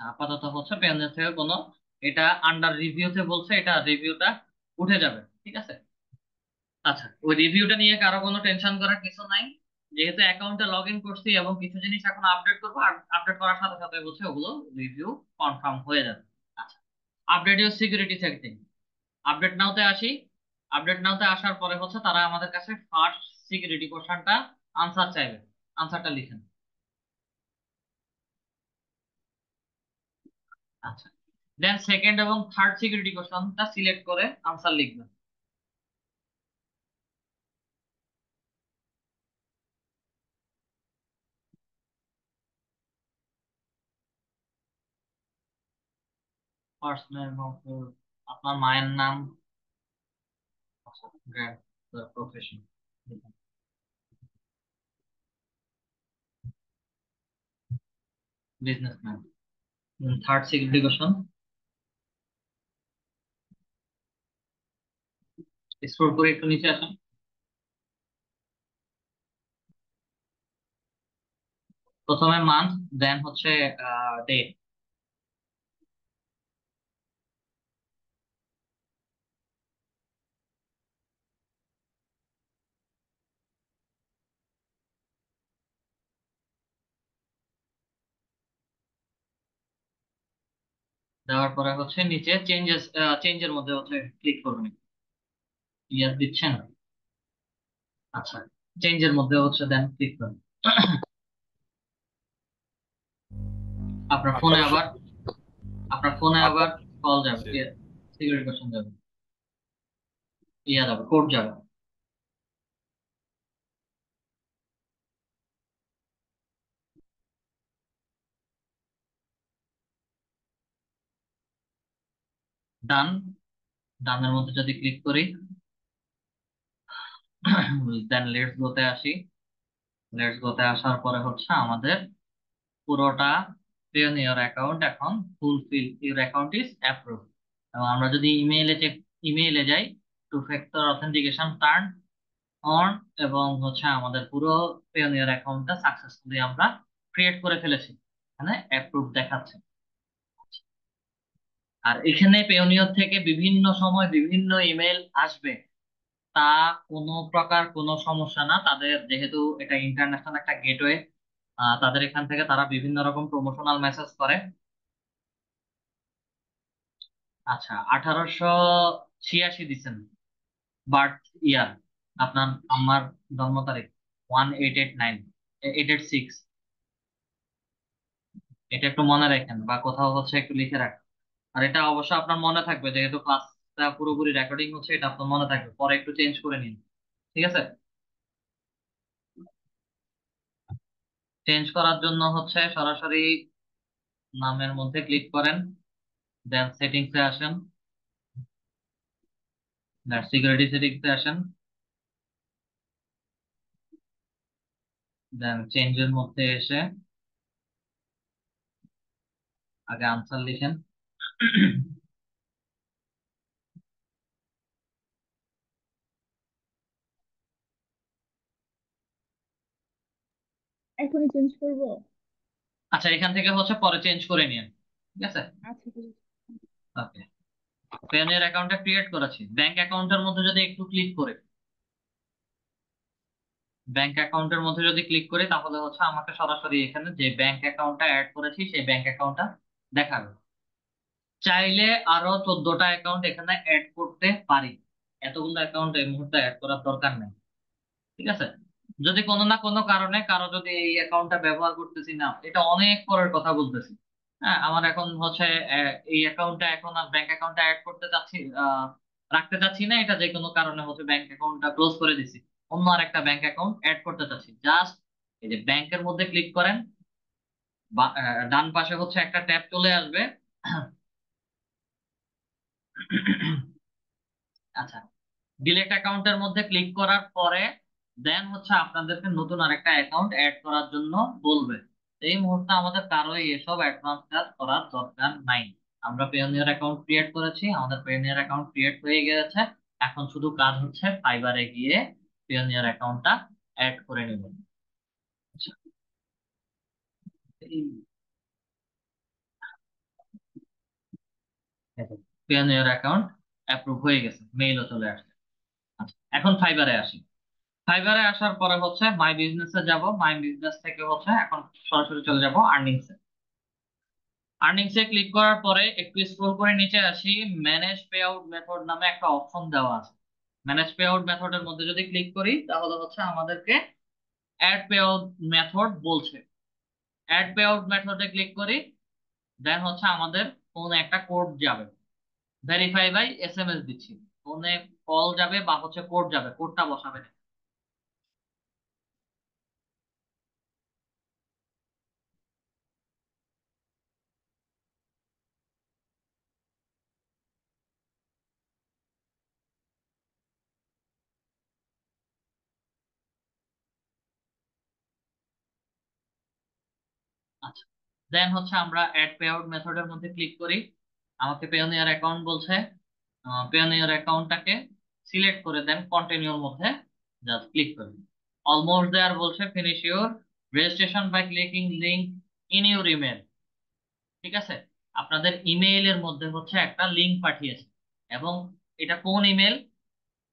আপাতত হচ্ছে পেওনিয়ার থেকে কোনো, এটা আন্ডার রিভিউতে বলছে, এটা রিভিউটা উঠে যাবে, ঠিক আছে। আচ্ছা, ওই রিভিউটা নিয়ে কারো কোনো টেনশন করার কিছু নাই। যেহেতু অ্যাকাউন্টে লগ ইন করছি এবং কিছু জিনিস এখন আপডেট করবো, আর আপডেট করার সাথে সাথে হচ্ছে ওগুলো রিভিউ কনফার্ম হয়ে যাবে। আচ্ছা, update your security setting. Update নাওতে আসি। আপডেট নাওতে আসার পরে হচ্ছে তারা আমাদের কাছে ফার্স্ট সিকিউরিটি কোশ্চেনটা আনসার চাইবে। আনসারটা লিখেন। আচ্ছা, দেন সেকেন্ড এবং থার্ড সিকিউরিটি কোশ্চেনটা সিলেক্ট করে আনসার লিখবেন। ফার্স্ট নেম, আপনার মায়ের নাম, profession, businessman. Third security question, scroll করে একটু নিচে আসেন। প্রথমে মান্থ, দেন হচ্ছে ডে। দেওয়ার পরে হচ্ছে নিচে চেঞ্জেস, চেঞ্জের মধ্যে হচ্ছে ক্লিক করবেন। ইয়াস দিচ্ছেন। আচ্ছা, চেঞ্জের মধ্যে হচ্ছে দেন ক্লিক করুন। আপনার ফোনে আবার, আপনার ফোনে আবার কল যাবে,
জি।
সিকিউরিটি কোশ্চেন যাবে, ইয়া যাবে, কোড যাবে। ডান। ডানের মধ্যে যদি ক্লিক করি, দেন লেটস গোতে আসি। লেটস গোতে আসার পরে হচ্ছে আমাদের পুরোটা পিওনিয়ার অ্যাকাউন্ট এখন fulfil, your account is approve. এবং আমরা যদি ইমেইলে যাই, two factor authentication turn on, এবং হচ্ছে আমাদের পুরো পিওনিয়ার অ্যাকাউন্টটা সাকসেসফুলি আমরা ক্রিয়েট করে ফেলেছি, এখানে অ্যাপ্রুভ দেখাচ্ছে। আর এখানে পেওনিয়র থেকে বিভিন্ন সময় বিভিন্ন ইমেল আসবে, তা কোনো প্রকার কোনো সমস্যা না তাদের, যেহেতু এটা ইন্টারন্যাশনাল একটা গেটওয়ে। তাদের এখান থেকে তারা বিভিন্ন রকম প্রমোশনাল মেসেজ করে। আচ্ছা, 1886 দিচ্ছেন বার্থ ইয়ার, আপনার আমার জন্ম তারিখ 1889, 886। এটা একটু মনে রাখেন বা কোথাও হচ্ছে একটু লিখে রাখেন। আর এটা অবশ্য আপনার মনে থাকবে, যেহেতু ক্লাসটা পুরোপুরি রেকর্ডিং হচ্ছে, এটা আপনার মনে থাকবে, পরে একটু চেঞ্জ করে নিন। ঠিক আছে? চেঞ্জ করার জন্য হচ্ছে সরাসরি নামের মধ্যে ক্লিক করেন, দেন সেটিংসে আসেন, দেন সিকিউরিটি সেটিংসে আসেন, দেন চেঞ্জের মধ্যে এসে আগে আনসার লিখেন।
এখনই চেঞ্জ করব?
আচ্ছা, এখান থেকে হচ্ছে পরে চেঞ্জ করে নিন। ঠিক আছে?
আচ্ছা, ঠিক আছে।
ওকে। পেনের অ্যাকাউন্টটা ক্রিয়েট করেছি, ব্যাংক অ্যাকাউন্টের মধ্যে যদি একটু ক্লিক করে, ব্যাংক অ্যাকাউন্টের মধ্যে যদি ক্লিক করি, তাহলে হচ্ছে আমাকে সরাসরি এখানে যে ব্যাংক অ্যাকাউন্টটা অ্যাড করেছি সেই ব্যাংক অ্যাকাউন্টটা দেখাবে। চাইলে আরো 14টা অ্যাকাউন্ট এখানে অ্যাড করতে পারি, এতগুলো অ্যাকাউন্ট এই মুহূর্তে অ্যাড করার দরকার নেই। ঠিক আছে? যদি কোনো না কোনো কারণে কারো যদি এই অ্যাকাউন্টটা ব্যবহার করতেছি না, এটা অনেক পরের কথা বলতেছি, হ্যাঁ, আমার এখন হচ্ছে এই অ্যাকাউন্টটা এখন আর ব্যাংক অ্যাকাউন্টটা অ্যাড করতে চাচ্ছি, রাখতে চাচ্ছি না, এটা যে কোনো কারণে হচ্ছে ব্যাংক অ্যাকাউন্টটা ক্লোজ করে দিছি, অন্য আর একটা ব্যাংক অ্যাকাউন্ট অ্যাড করতে চাচ্ছি, জাস্ট এই যে ব্যাংকের মধ্যে ক্লিক করেন, ডান পাশে হচ্ছে একটা ট্যাব চলে আসবে। আচ্ছা, ডিলেট অ্যাকাউন্টের মধ্যে ক্লিক করার পরে দেন হচ্ছে আপনাদেরকে নতুন আরেকটা অ্যাকাউন্ট অ্যাড করার জন্য বলবে। এই মুহূর্তে আমাদের কারোই এসব অ্যাডভান্স কাজ করার দরকার নাই। আমরা পেওনিয়ার অ্যাকাউন্ট ক্রিয়েট করেছি, আমাদের পেওনিয়ার অ্যাকাউন্ট ক্রিয়েট হয়ে গেছে। এখন শুধু কাজ হচ্ছে ফাইবারে গিয়ে পেওনিয়ার অ্যাকাউন্টটা অ্যাড করে নেব। পেওনিয়ার অ্যাকাউন্ট অ্যাপ্রুভ হয়ে গেছে, মেইলও চলে আসছে। আচ্ছা, এখন ফাইবারে আসি। ফাইবারে আসার পরে হচ্ছে মাই বিজনেসে যাব, মাই বিজনেস থেকে হচ্ছে এখন সরাসরি চলে যাব আর্নিংসে। আর্নিংসে ক্লিক করার পরে একটু স্ক্রল করে নিচে আসি, ম্যানেজ পে আউট মেথড নামে একটা অপশন দেওয়া আছে। ম্যানেজ পে আউট মেথডের মধ্যে যদি ক্লিক করি, তাহলে হচ্ছে আমাদেরকে অ্যাড পে আউট মেথড বলছে। অ্যাড পে আউট মেথডে ক্লিক করি, দেন হচ্ছে আমাদের ফোনে একটা কোড যাবে, ভেরিফাই বাই এসএমএস দিচ্ছি, ফোনে কল যাবে বা হচ্ছে কোড যাবে, কোডটা বসাবে। আচ্ছা, দেন হচ্ছে আমরা অ্যাড পে আউট মেথডের মধ্যে ক্লিক করি, আমাকে পেওনিয়ার অ্যাকাউন্ট বলছে, পেওনিয়ার অ্যাকাউন্টটাকে সিলেক্ট করে দেন কন্টিনিউর মধ্যে জাস্ট ক্লিক করি। অলমোস্ট দেয়ার বলছে, finish your registration by clicking link in your email. ঠিক আছে? আপনাদের ইমেইলের মধ্যে হচ্ছে একটা লিংক পাঠিয়েছে, এবং এটা কোন ইমেল?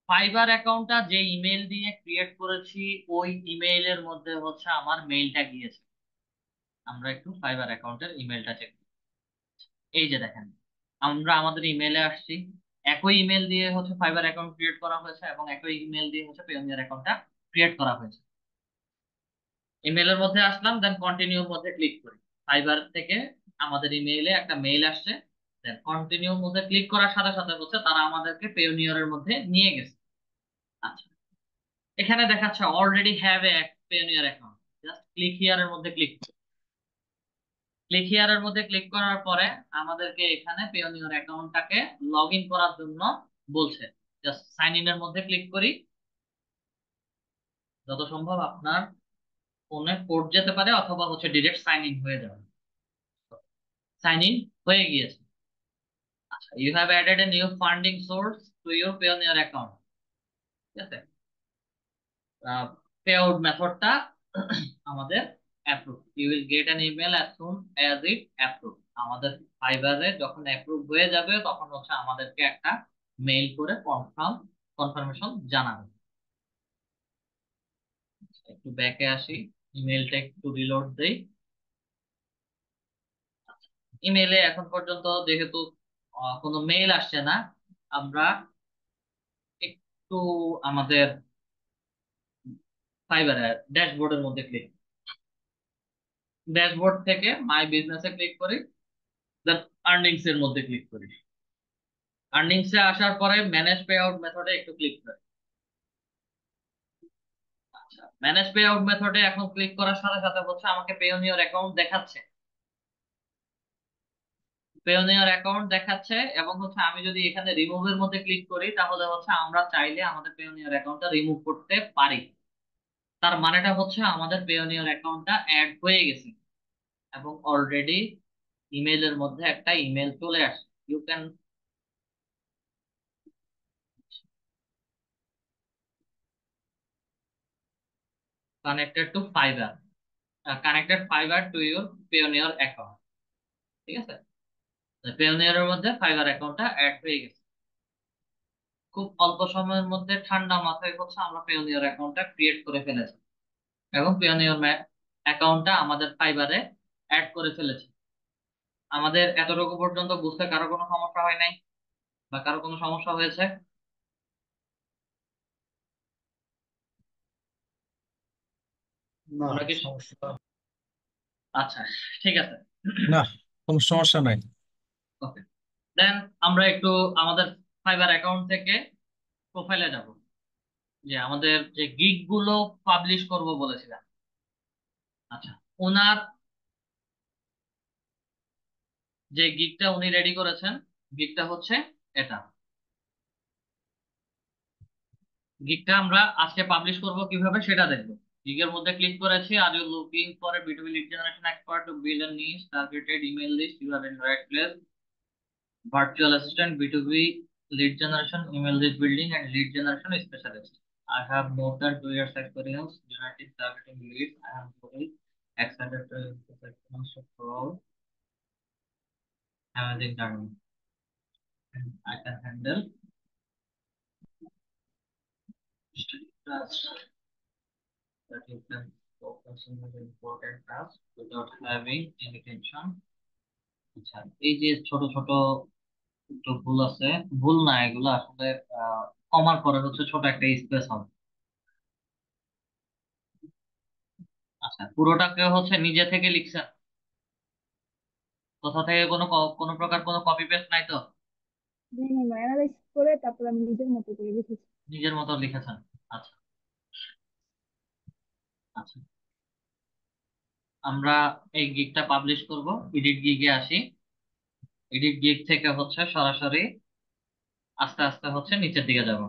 ফাইবার অ্যাকাউন্টটা যে ইমেল দিয়ে ক্রিয়েট করেছি ওই ইমেইলের মধ্যে হচ্ছে আমার মেইলটা গিয়েছে। আমরা একটু ফাইবার অ্যাকাউন্টের ইমেলটা চেক, এই যে দেখেন, আমরা আমাদের ইমেলে আসছি, একই ইমেল দিয়ে হচ্ছে ফাইবার অ্যাকাউন্ট ক্রিয়েট করা হয়েছে এবং একই ইমেল দিয়ে হচ্ছে পেওনিয়ার অ্যাকাউন্টটা ক্রিয়েট করা হয়েছে। ইমেলের মধ্যে আসলাম, দেন কন্টিনিউর মধ্যে ক্লিক করি। ফাইবার থেকে আমাদের ইমেইলে একটা মেইল আসছে, দেন কন্টিনিউ মধ্যে ক্লিক করার সাথে সাথে হচ্ছে তারা আমাদেরকে পেওনিয়রের মধ্যে নিয়ে গেছে। আচ্ছা, এখানে দেখাচ্ছে already have a Payoneer account. Just click here এর মধ্যে ক্লিক হিয়ার এর মধ্যে ক্লিক করার পরে আমাদেরকে এখানে পেওনিয়র অ্যাকাউন্টটাকে লগ ইন করার জন্য বলছে। জাস্ট সাইন ইন এর মধ্যে ক্লিক করি। যত সম্ভব আপনার ফোনে কোড যেতে পারে অথবা হচ্ছে ডিরেক্ট সাইন ইন হয়ে যাবে। সাইন ইন হয়ে গিয়েছে। আচ্ছা, you have added a new funding source to your Payoneer account. ঠিক আছে, পে আউট মেথডটা আমাদের approve. You will get an email as soon as it approve. আমাদের ফাইবারে যখন অ্যাপ্রুভ হয়ে যাবে তখন হচ্ছে আমাদেরকে একটা মেইল করে কনফার্মেশন জানাবে। একটু ব্যাকে আসি, ইমেলটা একটু রিলোড দেই। ইমেইলে এখন পর্যন্ত যেহেতু কোনো মেইল আসছে না, আমরা একটু আমাদের ফাইবারের ড্যাশবোর্ডের মধ্যে ড্যাশবোর্ড থেকে মাই বিজনেসে ক্লিক করি, দেন আর্নিংস এর মধ্যে ক্লিক করি। আর্নিংস এ আসার পরে ম্যানেজ পে আউট মেথডে একটু ক্লিক করি। আচ্ছা, ম্যানেজ পে আউট মেথডে এখন ক্লিক করার সাথে সাথে হচ্ছে আমাকে পেওনিয়র অ্যাকাউন্ট দেখাচ্ছে। পেওনিয়র অ্যাকাউন্ট দেখাচ্ছে এবং হচ্ছে আমি যদি এখানে রিমুভের মধ্যে ক্লিক করি তাহলে হচ্ছে আমরা চাইলে আমাদের পেওনিয়র অ্যাকাউন্টটা রিমুভ করতে পারি। তার মানেটা হচ্ছে আমাদের পেওনিয়র অ্যাকাউন্টটা অ্যাড হয়ে গেছে এবং অলরেডি ইমেইলের মধ্যে একটা ইমেল চলে আসে। You can connected to Fiverr, connected Fiverr to your Payoneer account. ঠিক আছে, পেওনিয়রের মধ্যে ফাইবার অ্যাকাউন্টটা অ্যাড হয়ে গেছে। খুব অল্প সময়ের মধ্যে ঠান্ডা মাথায় হচ্ছে আমরা পেওনিয়র অ্যাকাউন্টটা ক্রিয়েট করে ফেলেছি এবং পেওনিয়র অ্যাকাউন্টটা আমাদের ফাইবারে অ্যাড করে ফেলেছি। আমাদের এতটুকু পর্যন্ত বুঝতে কারো কোনো সমস্যা হয় নাই বা কারো কোনো সমস্যা হয়েছে?
না,
আমরা কি
সমস্যা
আচ্ছা, ঠিক আছে।
না, কোনো সমস্যা নাই।
ওকে, দেন আমরা একটু আমাদের ফাইবার অ্যাকাউন্ট থেকে প্রোফাইলে যাব, যে আমাদের যে গিগ গুলো পাবলিশ করব বলেছিলাম। আচ্ছা, ওনার যে গিগটা উনি রেডি করেছেন, গিগটা হচ্ছে এটা। গিগটা আমরা আজকে পাবলিশ করব কিভাবে সেটা দেখবো। গিগের মধ্যে ক্লিক করেছি। Are you looking for a B two B lead generation expert to build a niche targeted email list, you are in right place. Virtual assistant, B2B, lead generation, email list building, and lead generation specialist. I have more than 2 years experience generating targeting leads. I am very excited to use the for all amazing journey. And I can handle study tasks that you can focus on the important tasks without having any tension. আচ্ছা, এই যে ছোট ছোট একটু ভুল আছে, ভুল না এগুলো আসলে কমার পরে হচ্ছে ছোট একটা স্পেস হবে। আচ্ছা, পুরোটাকে হচ্ছে নিজে থেকে লিখছেন? কোথা থেকে কোনো প্রকার কোনো কপি পেস্ট নাই তো?
অ্যানালাইজ করে তারপর আমি নিজের মতো করে লিখেছি।
নিজের মতো লিখেছেন? আচ্ছা। আচ্ছা, আমরা এই গিগটা পাবলিশ করব। এডিট গিগে আসি। এডিট গিগ থেকে হচ্ছে সরাসরি আস্তে আস্তে হচ্ছে নিচের দিকে যাব।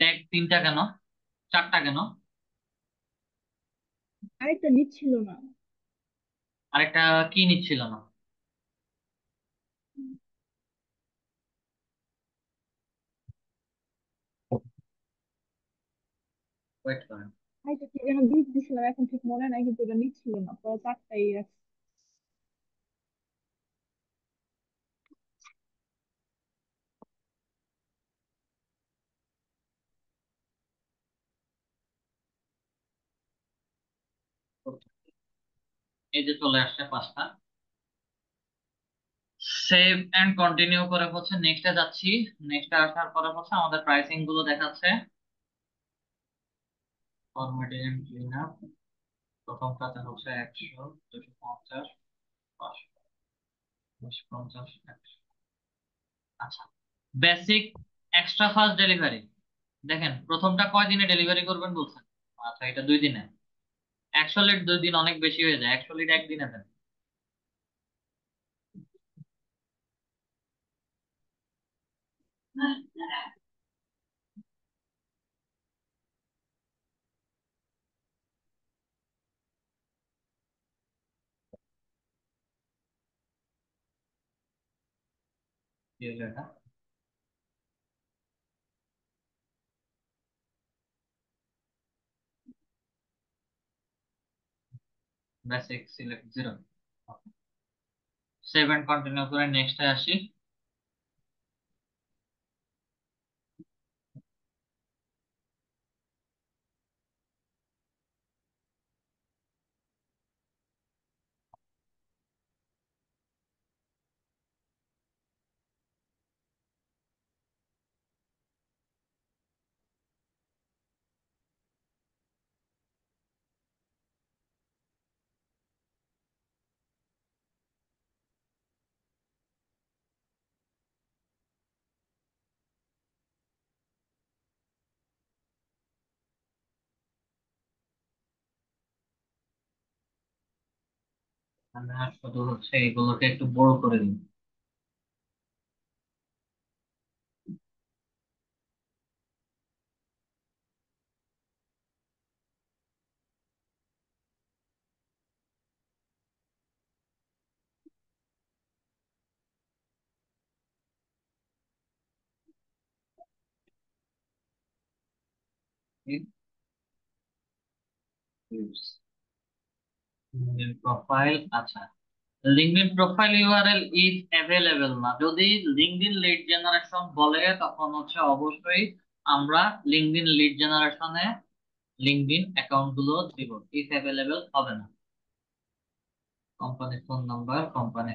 ট্যাগ তিনটা কেন, চারটা কেন?
আরেকটা নিচ্ছিল না।
আরেকটা কি নিচ্ছিল না? ওয়েট করেন।
আরেকটা কি যেন দিচ্ছিলাম, এখন ঠিক মনে নাই, কিন্তু এটা নিচ্ছিল না, পরে চারটাই আছে।
এই যে চলে আসছে পাঁচটা। সেভ এন্ড কন্টিনিউ করে হচ্ছে নেক্সটে যাচ্ছি। নেক্সটে আসার পরে হচ্ছে আমাদের প্রাইসিং গুলো দেখাচ্ছে। Formatting and clean up. প্রথমটাতে হচ্ছে 100, 250, 500, 250, 100। আচ্ছা, বেসিক এক্সট্রা ফাস্ট ডেলিভারি। দেখেন প্রথমটা কয় দিনে ডেলিভারি করবেন বলছেন? আচ্ছা, এটা 2 দিনে। 100 লিট 2 দিন অনেক বেশি হয়ে যায়, 100 লিট একদিনে দেন। কি হলো এটা? Basic select 0। Save and continue করে নেক্সটে আসি। আমি আর শুধু হচ্ছে এগুলোকে একটু বড় করে দিই। প্রোফাইল, আচ্ছা। LinkedIn profile URL is available না, যদি লিঙ্কডইন লিড জেনারেশন বলে তখন হচ্ছে অবশ্যই আমরা লিঙ্কডইন লিড জেনারেশনে লিঙ্কডইন অ্যাকাউন্ট গুলো দিব, ইজ অ্যাভেলেবল হবে না। Company phone number, company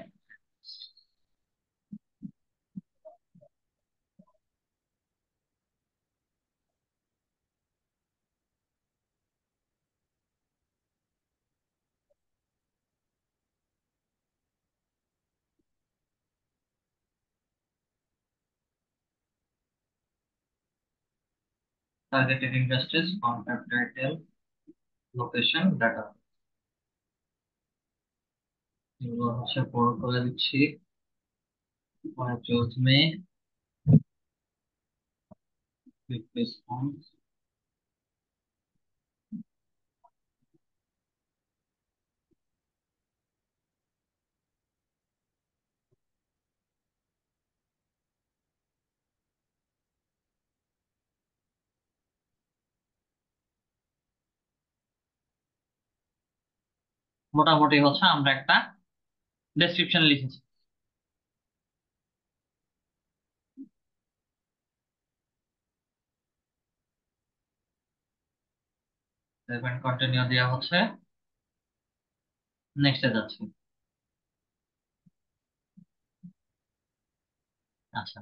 targeted industries, contact title, location, data, এগুলো হচ্ছে বড় করে দিচ্ছি। 14 মে, কুইক রেসপন্স। মোটামুটি হচ্ছে আমরা একটা ডেসক্রিপশন লিখেছি। সেভেন কন্টিনিউ দেওয়া হচ্ছে, নেক্সটে যাচ্ছি। আচ্ছা,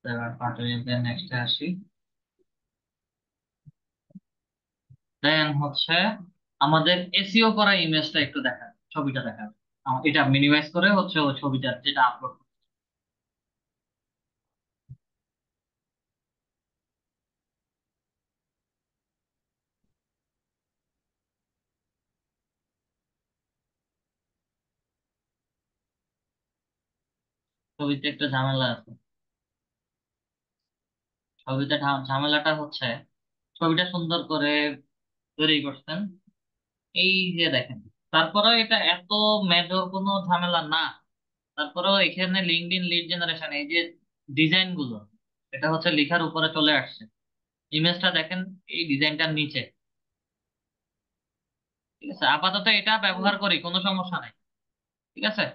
সেভেন কন্টিনিউ দিয়ে নেক্সটে আসি। দেন হচ্ছে আমাদের এসইও করা ইমেজটা একটু দেখা, ছবিটা দেখা। এটা মিনিমাইজ করে হচ্ছে ওই ছবিটা যেটা আপলোড। ছবিতে একটা ঝামেলা আছে। ছবিতে ঝামেলাটা হচ্ছে ছবিটা সুন্দর করে তৈরি করছেন, এই যে দেখেন, তারপরেও এটা এত মেজর কোনো ঝামেলা না। তারপরেও এখানে লিঙ্কডইন লিড জেনারেশন এই যে ডিজাইন গুলো, এটা হচ্ছে লেখার উপরে চলে আসছে। ইমেজটা দেখেন এই ডিজাইনটার নিচে। ঠিক আছে, আপাতত এটা ব্যবহার করি, কোনো সমস্যা নাই। ঠিক আছে,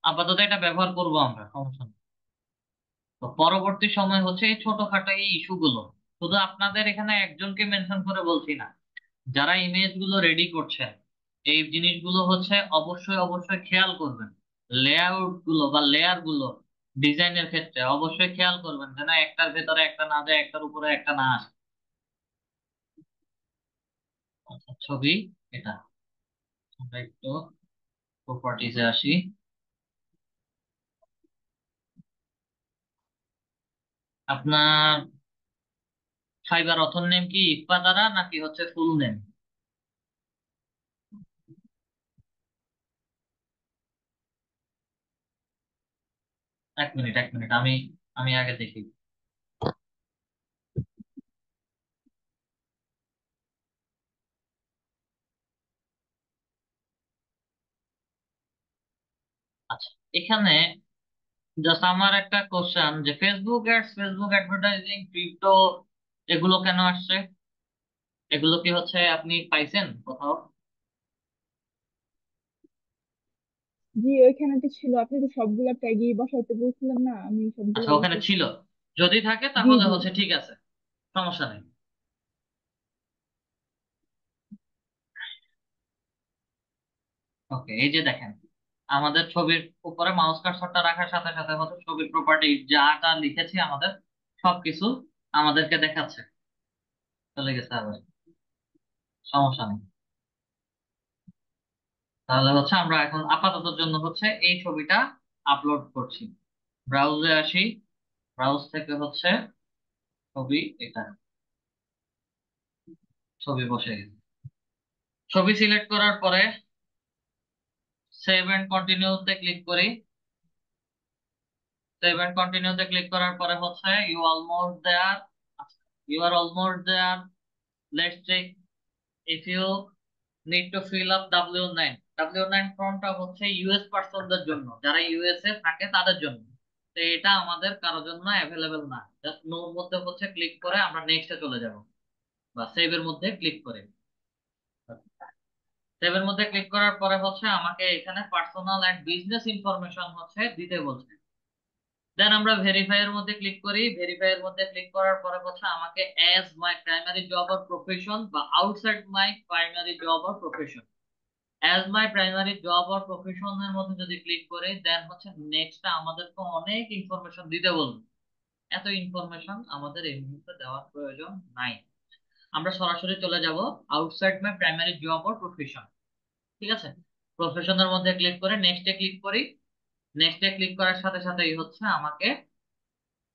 আপাতত এটা ব্যবহার করব আমরা, সমস্যা নেই। তো পরবর্তী সময় হচ্ছে এই ছোটখাটো এই ইস্যু গুলো, শুধু আপনাদের এখানে একজনকে মেনশন করে বলছি না, যারা ইমেজ গুলো রেডি করছেন এই জিনিসগুলো হচ্ছে অবশ্যই অবশ্যই খেয়াল করবেন। লেআউট গুলো বা লেয়ার গুলো ডিজাইনের ক্ষেত্রে অবশ্যই খেয়াল করবেন যেন একটার ভেতরে একটা না যায়, একটার উপরে একটা না আসে। আচ্ছা, ছবি এটা আমরা একটু প্রপার্টিজে আসি। আপনার ফাইবার অথর নেম কি ইফা দ্বারা নাকি হচ্ছে ফুল নেম? এক মিনিট এক মিনিট, আমি আমি আগে দেখি। আচ্ছা, এখানে জাস্ট আমার একটা কোশ্চেন যে Facebook ads, Facebook advertising, crypto, এগুলো কেন আসছে? এগুলো কি হচ্ছে আপনি পাইছেন কোথাও?
জি, ওইখানে তো ছিল, আপনি তো সবগুলা ট্যাগই বসাইতে বলছিলেন না, আমি সবগুলা
আচ্ছা, ওখানে
বসাইছি।
ছিল। যদি থাকে
জি
তাহলে
জি।
হচ্ছে ঠিক আছে, সমস্যা নেই। ওকে, এই যে দেখেন, আমাদের ছবির উপরে মাউস কার্সরটা রাখার সাথে সাথে হচ্ছে ছবির প্রপার্টি যাটা লিখেছি আমাদের সবকিছু আমাদেরকে দেখাচ্ছে। চলে গেছে আবার, সমস্যা নেই। তাহলে হচ্ছে আমরা এখন আপাতত জন্য হচ্ছে এই ছবিটা আপলোড করছি। ব্রাউজে আসি, ব্রাউজ থেকে হচ্ছে ছবি এটা, ছবি বসে গেছে। ছবি সিলেক্ট করার পরে সেভ এন্ড কন্টিনিউতে ক্লিক করি। সেভ এন্ড কন্টিনিউতে ক্লিক করার পরে হচ্ছে you almost there, you are almost there, let's check if you need to fill up W9। W9 ফর্মটা হচ্ছে ইউএস পার্সনদের জন্য, যারা ইউএসএ থাকে তাদের জন্য। তো এটা আমাদের কারোর জন্য অ্যাভেলেবেল না। জাস্ট নোর মধ্যে হচ্ছে ক্লিক করে আমরা নেক্সটে চলে যাব, বা সেভ এর মধ্যে ক্লিক করে। সেভ এর মধ্যে ক্লিক করার পরে হচ্ছে আমাকে এখানে পার্সোনাল এন্ড বিজনেস ইনফরমেশন হচ্ছে দিতে বলছে। দেন আমরা ভেরিফাই এর মধ্যে ক্লিক করি। ভেরিফাই এর মধ্যে ক্লিক করার পরে হচ্ছে আমাকে as my primary job or profession বা outside my primary job or profession, as my primary job or profession এর মধ্যে যদি ক্লিক করি দেন হচ্ছে নেক্সট আমাদেরকে অনেক ইনফরমেশন দিতে বলবে। এত ইনফরমেশন আমাদের এই মুহূর্তে দেওয়ার প্রয়োজন নাই। আমরা সরাসরি চলে যাব outside my primary job or profession. ঠিক আছে, প্রফেশনের মধ্যে ক্লিক করে নেক্সটে ক্লিক করি। নেক্সটে ক্লিক করার সাথে সাথেই হচ্ছে আমাকে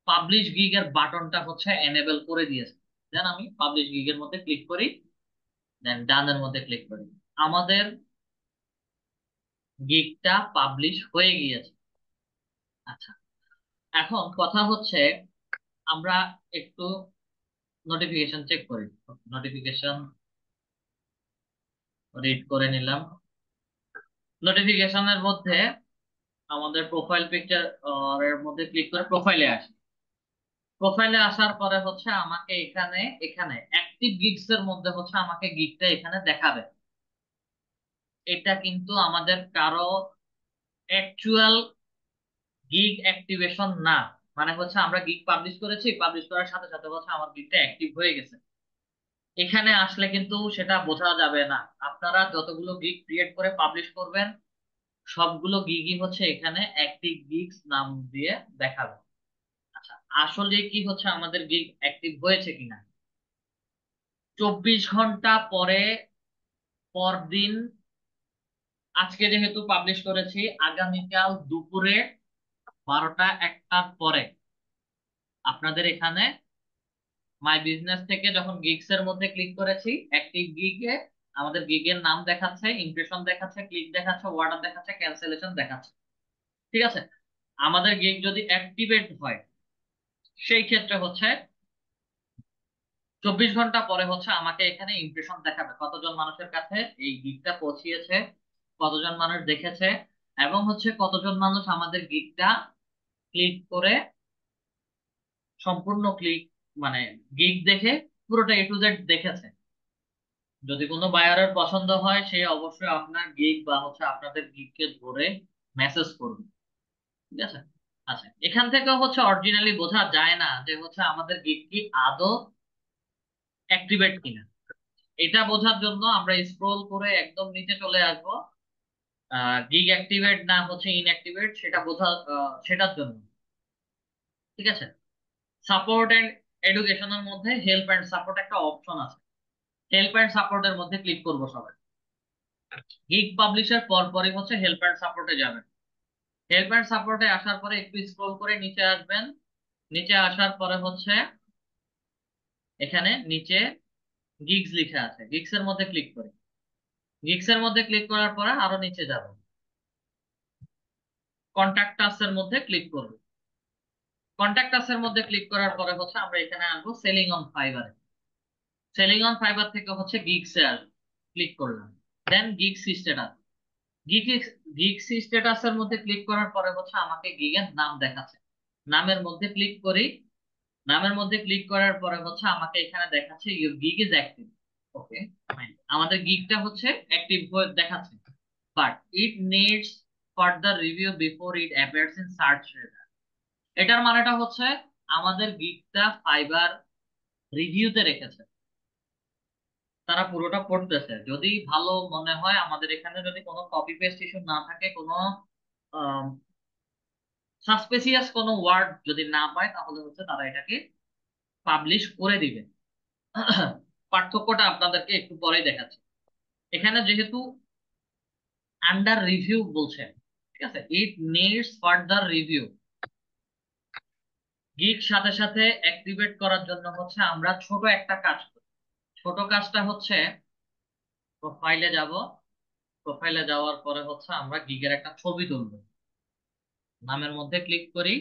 পাবলিশ গিগ এর বাটনটা হচ্ছে এনেবল করে দিয়েছে। দেন আমি পাবলিশ গিগ এর মধ্যে ক্লিক করি, দেন ডানের মধ্যে ক্লিক করি। আমাদের গিগটা পাবলিশ হয়ে গিয়েছে। আচ্ছা, এখন কথা হচ্ছে আমরা একটু নোটিফিকেশন চেক করি। নোটিফিকেশন রিড করে নিলাম। নোটিফিকেশনের মধ্যে আমাদের প্রোফাইল পিকচার এর মধ্যে ক্লিক করে প্রোফাইলে আসি। প্রোফাইলে আসার পরে হচ্ছে আমাকে এখানে এখানে অ্যাক্টিভ গিগস এর মধ্যে হচ্ছে আমাকে গিগটা এখানে দেখাবে। এটা কিন্তু আমাদের কারো অ্যাকচুয়াল গিগ অ্যাক্টিভেশন না। মানে হচ্ছে আমরা গিগ পাবলিশ করেছি, পাবলিশ করার সাথে সাথে হচ্ছে আমার গিগটা অ্যাক্টিভ হয়ে গেছে। এখানে আসলে কিন্তু সেটা বোঝা যাবে না। আপনারা যতগুলো গিগ ক্রিয়েট করে পাবলিশ করবেন সবগুলো গিগই হচ্ছে এখানে অ্যাক্টিভ গিগস নাম দিয়ে দেখাবে। আচ্ছা, আসলে কি হচ্ছে আমাদের গিগ অ্যাক্টিভ হয়েছে কিনা, 24 ঘন্টা পরে, পরদিন, আজকে যেহেতু পাবলিশ করেছি আগামীকাল দুপুরে 12টা 1টার পরে আপনাদের এখানে মাই বিজনেস থেকে যখন গিগস এর মধ্যে ক্লিক করেছি অ্যাক্টিভ গিগে আমাদের গিগের নাম দেখাচ্ছে, ইমপ্রেশন দেখাচ্ছে, ক্লিক দেখাচ্ছে, অর্ডার দেখাচ্ছে, ক্যান্সেলেশন দেখাচ্ছে। ঠিক আছে, আমাদের গিগ যদি অ্যাক্টিভেট হয় সেই ক্ষেত্রে হচ্ছে 24 ঘন্টা পরে হচ্ছে আমাকে এখানে ইমপ্রেশন দেখাবে কতজন মানুষের কাছে এই গিগটা পৌঁছিয়েছে, কতজন মানুষ দেখেছে, এবং হচ্ছে কতজন মানুষ আমাদের গিগটা ক্লিক করে সম্পূর্ণ ক্লিক মানে গিগ দেখে পুরোটা A to Z দেখেছে। যদি কোনো বায়ারের পছন্দ হয় সে অবশ্যই আপনার গিগ বা হচ্ছে আপনাদের গিগকে ধরে মেসেজ করবে। ঠিক আছে, আচ্ছা, এখান থেকে হচ্ছে অরিজিনালি বোঝা যায় না যে হচ্ছে আমাদের গিগ কি আদৌ অ্যাক্টিভেট কিনা। এটা বোঝার জন্য আমরা স্ক্রোল করে একদম নিচে চলে আসবো। গিগ অ্যাক্টিভেট না হচ্ছে ইনঅ্যাক্টিভেট সেটা সেটার জন্য। ঠিক আছে, সাপোর্ট এন্ড এডুকেশনের মধ্যে হেল্প এন্ড সাপোর্ট একটা অপশন আছে। হেল্প এন্ড সাপোর্টের মধ্যে ক্লিক করবো সবাই। গিগ পাবলিশের পরপরই হচ্ছে হেল্প এন্ড সাপোর্টে যাবেন। হেল্প এন্ড সাপোর্টে আসার পরে একটু স্ক্রল করে নিচে আসবেন। নিচে আসার পরে হচ্ছে এখানে নিচে গিগস লিখে আছে, গিগস এর মধ্যে ক্লিক করি। গিগস এর মধ্যে ক্লিক করার পরে আরো নিচে যাব, কন্ট্যাক্ট আস এর মধ্যে ক্লিক করব। কন্ট্যাক্ট আস এর মধ্যে ক্লিক করার পরে হচ্ছে আমরা এখানে আসবো সেলিং অন ফাইবারে। সেলিং অন ফাইবার থেকে হচ্ছে গিগস এ আসবো, ক্লিক করলাম। Then gigs status. Gigs gigs status এর মধ্যে ক্লিক করার পরে হচ্ছে আমাকে গিগের নাম দেখাচ্ছে। নামের মধ্যে ক্লিক করি। নামের মধ্যে ক্লিক করার পরে হচ্ছে আমাকে এখানে দেখাচ্ছে ইউর গিগ ইজ অ্যাক্টিভ। ওকে, আমাদের গিগটা হচ্ছে অ্যাক্টিভ হয়ে দেখাচ্ছে, but it needs further review before it appears in search result. এটার মানেটা হচ্ছে আমাদের গিগটা ফাইবার রিভিউতে রেখেছে, তারা পুরোটা পড়তেছে। যদি ভালো মনে হয়, আমাদের এখানে যদি কোনো কপি পেস্ট ইস্যু না থাকে, কোনো সাসপেসিয়াস কোনো ওয়ার্ড যদি না পায়, তাহলে হচ্ছে তারা এটাকে পাবলিশ করে দিবে। পার্থক্যটা আপনাদেরকে একটু পরেই দেখাচ্ছি। এখানে যেহেতু আন্ডার রিভিউ বলছে, ঠিক আছে, it needs further review. Gig সাথে সাথে অ্যাক্টিভেট করার জন্য হচ্ছে আমরা ছোট একটা কাজ করি। ছোট কাজটা হচ্ছে প্রোফাইলে যাব। প্রোফাইলে যাওয়ার পরে হচ্ছে আমরা গিগের একটা ছবি তুলবো। নামের মধ্যে ক্লিক করি।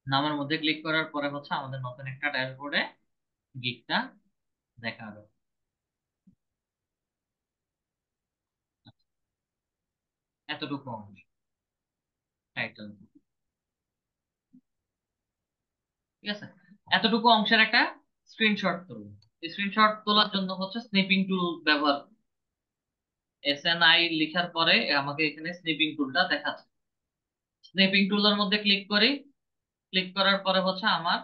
নামের মধ্যে ক্লিক করার পরে হচ্ছে আমাদের নতুন একটা ড্যাশবোর্ডে গিগটা দেখাবে। এতটুকু অংশ টাইটেল, ঠিক আছে। এতটুকু অংশের একটা স্ক্রিনশট তুলব। স্ক্রিনশট তোলার জন্য হচ্ছে স্নিপিং টুল ব্যবহার। SNI লেখার পরে আমাকে এখানে স্নিপিং টুলটা দেখাচ্ছে। স্নিপিং টুলের মধ্যে ক্লিক করি। ক্লিক করার পরে হচ্ছে আমার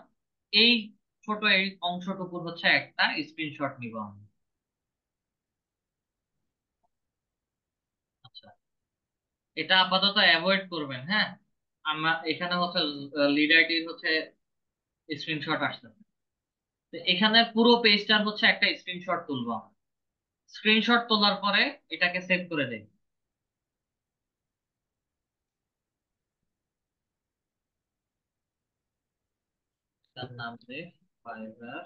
এই ছোট এই অংশটুকুর হচ্ছে একটা স্ক্রিনশট নিব আমি। আচ্ছা, এটা আপাতত অ্যাভয়েড করবেন, হ্যাঁ। আমরা এখানে হচ্ছে লিড আইডির হচ্ছে স্ক্রিনশট আসতেছে। তো এখানে পুরো পেজটার হচ্ছে একটা স্ক্রিনশট তুলবো আমরা। স্ক্রিনশট তোলার পরে এটাকে সেভ করে দেই। তার নাম দিয়ে ফাইবার।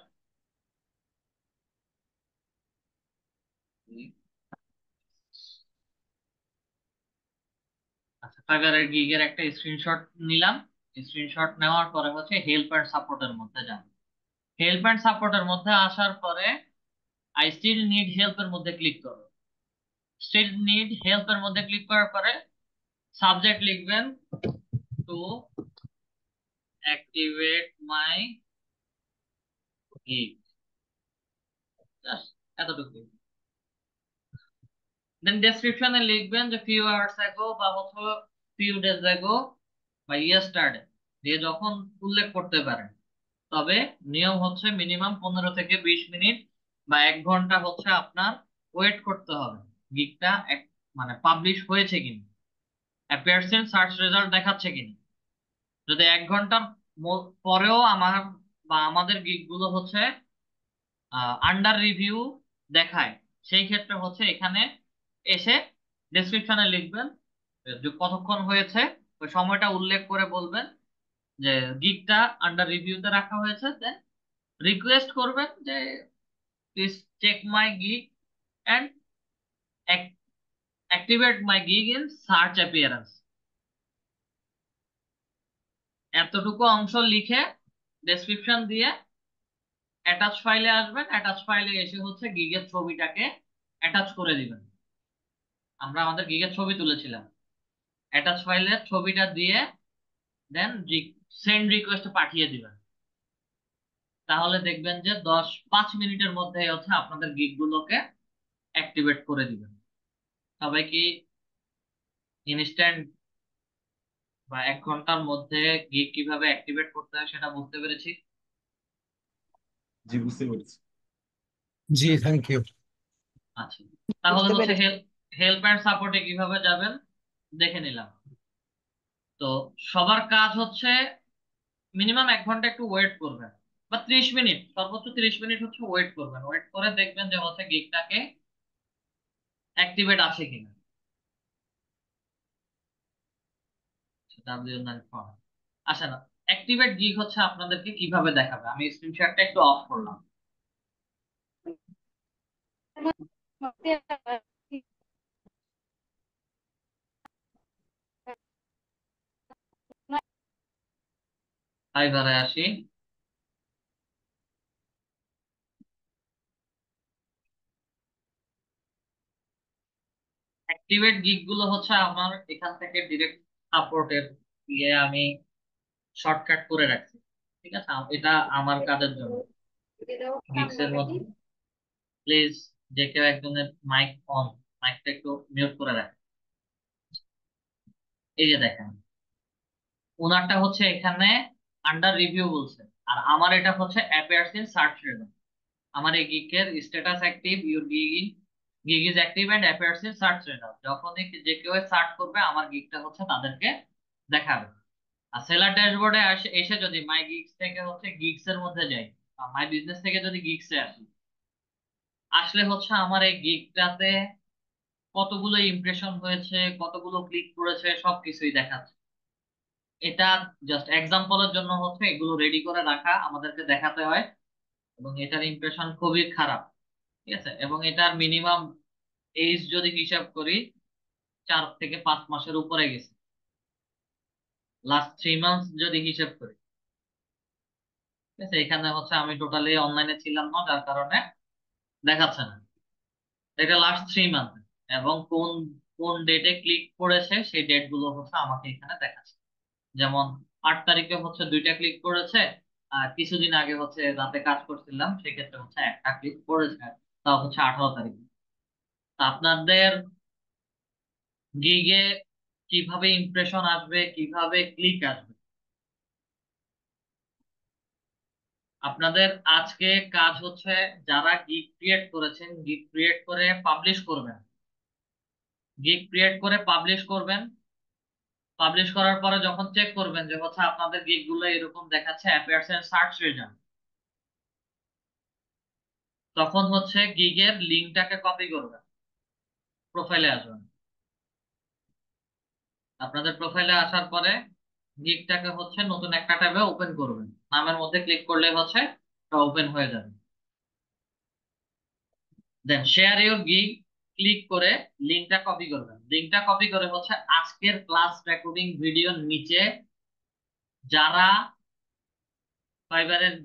আচ্ছা, ফাইবারের গিগের একটা স্ক্রিনশট নিলাম। স্ক্রিনশট নেওয়ার পরে হচ্ছে হেল্প এন্ড সাপোর্টের মধ্যে যাব। হেল্প এন্ড সাপোর্টের মধ্যে আসার পরে আই স্টিল নিড হেল্প এর মধ্যে ক্লিক করব। স্টিল নিড হেল্প এর মধ্যে ক্লিক করার পরে সাবজেক্ট লিখবেন two activate my gig. Just এতটুকু। দেন ডেসক্রিপশনে লিখবেন যে ফিউ আওয়ার্স অ্যাগো বা হচ্ছে ফিউ ডেজ অ্যাগো বা ইয়েস্টারডে দিয়ে যখন উল্লেখ করতে পারেন। তবে নিয়ম হচ্ছে মিনিমাম 15 থেকে 20 মিনিট বা 1 ঘন্টা হচ্ছে আপনার ওয়েট করতে হবে গিগটা মানে পাবলিশ হয়েছে কিনা, অ্যাপিয়ার্স ইন সার্চ রেজাল্ট দেখাচ্ছে কিনা। যদি 1 ঘন্টার পরেও আমার বা আমাদের গিগ গুলো হচ্ছে আন্ডার রিভিউ দেখায়, সেই ক্ষেত্রে হচ্ছে এখানে এসে ডেসক্রিপশনে লিখবেন যে কতক্ষণ হয়েছে, ওই সময়টা উল্লেখ করে বলবেন যে গিগটা আন্ডার রিভিউতে রাখা হয়েছে। দেন রিকোয়েস্ট করবেন যে please check my gig and activate my gig in search appearance. এতটুকু অংশ লিখে ডেসক্রিপশন দিয়ে অ্যাটাচ ফাইলে আসবেন। অ্যাটাচ ফাইলে এসে হচ্ছে গিগের ছবিটাকে অ্যাটাচ করে দিবেন। আমরা আমাদের গিগের ছবি তুলেছিলাম, অ্যাটাচ ফাইলের ছবিটা দিয়ে দেন সেন্ড রিকোয়েস্ট পাঠিয়ে দিবেন। তাহলে দেখবেন যে 5 মিনিটের মধ্যে হচ্ছে আপনাদের গিগ গুলোকে অ্যাক্টিভেট করে দিবেন। সবাই কি ইনস্ট্যান্ট বা 1 ঘন্টার মধ্যে গিগ কিভাবে অ্যাক্টিভেট করতে হয় সেটা বুঝতে পেরেছি?
জি, বুঝতে পেরেছি। জি, থ্যাংক ইউ।
আচ্ছা, তাহলে
বুঝতে
হচ্ছে
পেরেছি।
হেল্প অ্যান্ড সাপোর্টে কিভাবে যাবেন দেখে নিলাম। তো সবার কাজ হচ্ছে মিনিমাম 1 ঘন্টা একটু ওয়েট করবেন, বা 30 মিনিট, সর্বোচ্চ 30 মিনিট হচ্ছে ওয়েট করবেন। ওয়েট করে দেখবেন যে হচ্ছে গিগটাকে অ্যাক্টিভেট আছে কিনা। W9 আসে না। অ্যাক্টিভেট গিগ হচ্ছে আপনাদেরকে কিভাবে দেখাবে, আমি স্ক্রিনশটটা একটু অফ করলাম। ফাইবারে আসি। অ্যাক্টিভেট গিগ গুলো হচ্ছে আমার এখান থেকে ডিরেক্ট সাপোর্টের দিয়ে আমি শর্টকাট করে রাখছি। ঠিক আছে, এটা আমার কাজের জন্য। গিগস এর মধ্যে প্লিজ যে কেউ একজনের মাইক অন, মাইকটা একটু মিউট করে রাখেন। এই যে দেখেন, ওনারটা হচ্ছে এখানে আন্ডার রিভিউ বলছে, আর আমার এটা হচ্ছে অ্যাপিয়ার্স ইন সার্চ রেজাল্ট। আমার এই গিগের status active, your gig is active and appears in search result. যখনই যে কেউ সার্চ করবে আমার গিগটা হচ্ছে তাদেরকে দেখাবে। আর সেলার ড্যাশবোর্ডে এসে এসে যদি মাই গিগস থেকে হচ্ছে গিগস এর মধ্যে যাই, মাই বিজনেস থেকে যদি গিগসে আসি, আসলে হচ্ছে আমার এই গিগটাতে কতগুলো ইমপ্রেশন হয়েছে, কতগুলো ক্লিক করেছে, সবকিছুই দেখাচ্ছে। এটা জাস্ট এক্সাম্পলের জন্য হচ্ছে এগুলো রেডি করে রাখা আমাদেরকে দেখাতে হয়। এবং এটার ইমপ্রেশন খুবই খারাপ। ঠিক আছে, এবং এটার মিনিমাম এইজ যদি হিসাব করি 4 থেকে 5 মাসের উপরে গেছে, লাস্ট 3 মান্থস যদি হিসাব করি। ঠিক আছে, এখানে হচ্ছে আমি টোটালি অনলাইনে ছিলাম না, যার কারণে দেখাচ্ছে না। এটা লাস্ট 3 মান্থ, এবং কোন কোন ডেটে ক্লিক করেছে সেই ডেট গুলো হচ্ছে আমাকে এখানে দেখাচ্ছে। যেমন 8 তারিখে হচ্ছে 2টা ক্লিক করেছে, আর কিছুদিন আগে হচ্ছে রাতে কাজ করছিলাম, সেক্ষেত্রে হচ্ছে একটা ক্লিক করেছে, তাও হচ্ছে 18 তারিখে। তা আপনাদের গিগে কিভাবে ইমপ্রেশন আসবে, কিভাবে ক্লিক আসবে, আপনাদের আজকে কাজ হচ্ছে যারা গিগ ক্রিয়েট করেছেন, গিগ ক্রিয়েট করে পাবলিশ করবেন। গিগ ক্রিয়েট করে পাবলিশ করবেন। পাবলিশ করার পরে যখন চেক করবেন যে হচ্ছে আপনাদের গিগ গুলো এরকম দেখাচ্ছে অ্যাপিয়ার্স এন্ড সার্চ রেজাল্ট, তখন হচ্ছে গিগের লিঙ্কটাকে কপি করবেন, প্রোফাইলে আসবেন। আপনাদের প্রোফাইলে আসার পরে গিগটাকে হচ্ছে নতুন একটা ট্যাবে ওপেন করবেন, নামের মধ্যে ক্লিক করলে হচ্ছে ওপেন হয়ে যাবে। দেন শেয়ার ইউর গিগ ক্লিক করে লিঙ্কটা কপি করবেন। লিঙ্কটা কপি করে হচ্ছে আজকের ক্লাস রেকর্ডিং ভিডিওর নিচে যারা ফাইবারের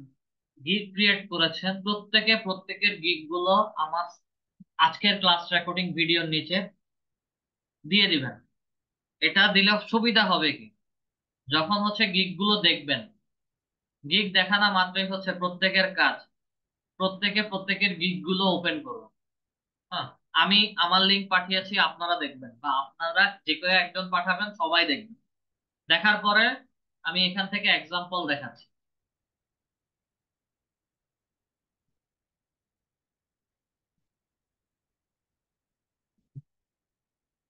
গিগ ক্রিয়েট করেছেন প্রত্যেকের গিগ গুলো আমার আজকের ক্লাস রেকর্ডিং ভিডিওর নিচে দিয়ে দিবেন। এটা দিলে সুবিধা হবে কি, যখন হচ্ছে গিগ গুলো দেখবেন, গিগ দেখানো মাত্রই হচ্ছে প্রত্যেকের কাজ প্রত্যেকের গিগ গুলো ওপেন করুন। হ্যাঁ, আমি আমার লিংক পাঠিয়েছি, আপনারা দেখবেন, বা আপনারা যে কেউ একজন পাঠাবেন, সবাই দেখবেন। দেখার পরে আমি এখান থেকে এক্সাম্পল দেখাচ্ছি।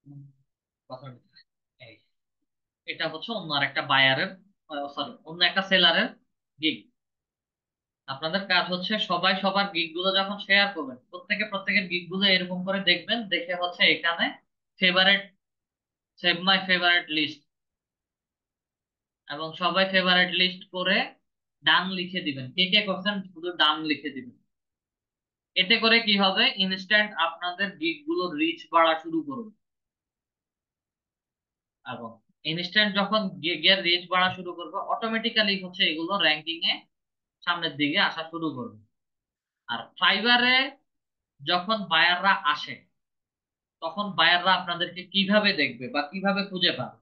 উম, কথা বলতে- এই, এটা হচ্ছে অন্য আরেকটা বায়ারের, সরি অন্য একটা সেলারের গিগ। আপনাদের কাজ হচ্ছে সবাই সবার গিগ গুলো যখন শেয়ার করবেন, প্রত্যেকের গিগ গুলো এরকম করে দেখবেন, দেখে হচ্ছে এখানে favourite, save my favourite list, এবং সবাই ফেভারিট লিস্ট করে ডান লিখে দিবেন। কে কে করছেন শুধু ডান লিখে দিবেন। এতে করে কি হবে, ইনস্ট্যান্ট আপনাদের গিগ গুলোর রিচ বাড়া শুরু করবে। এবং ইনস্ট্যান্ট যখন গিগের রিচ বাড়া শুরু করবে, অটোমেটিক্যালি হচ্ছে এগুলো র্যাঙ্কিং এ সামনের দিকে আসা শুরু করবে। আর ফাইবারে যখন বায়াররা আসে, তখন বায়াররা আপনাদেরকে কিভাবে দেখবে বা কিভাবে খুঁজে পাবে।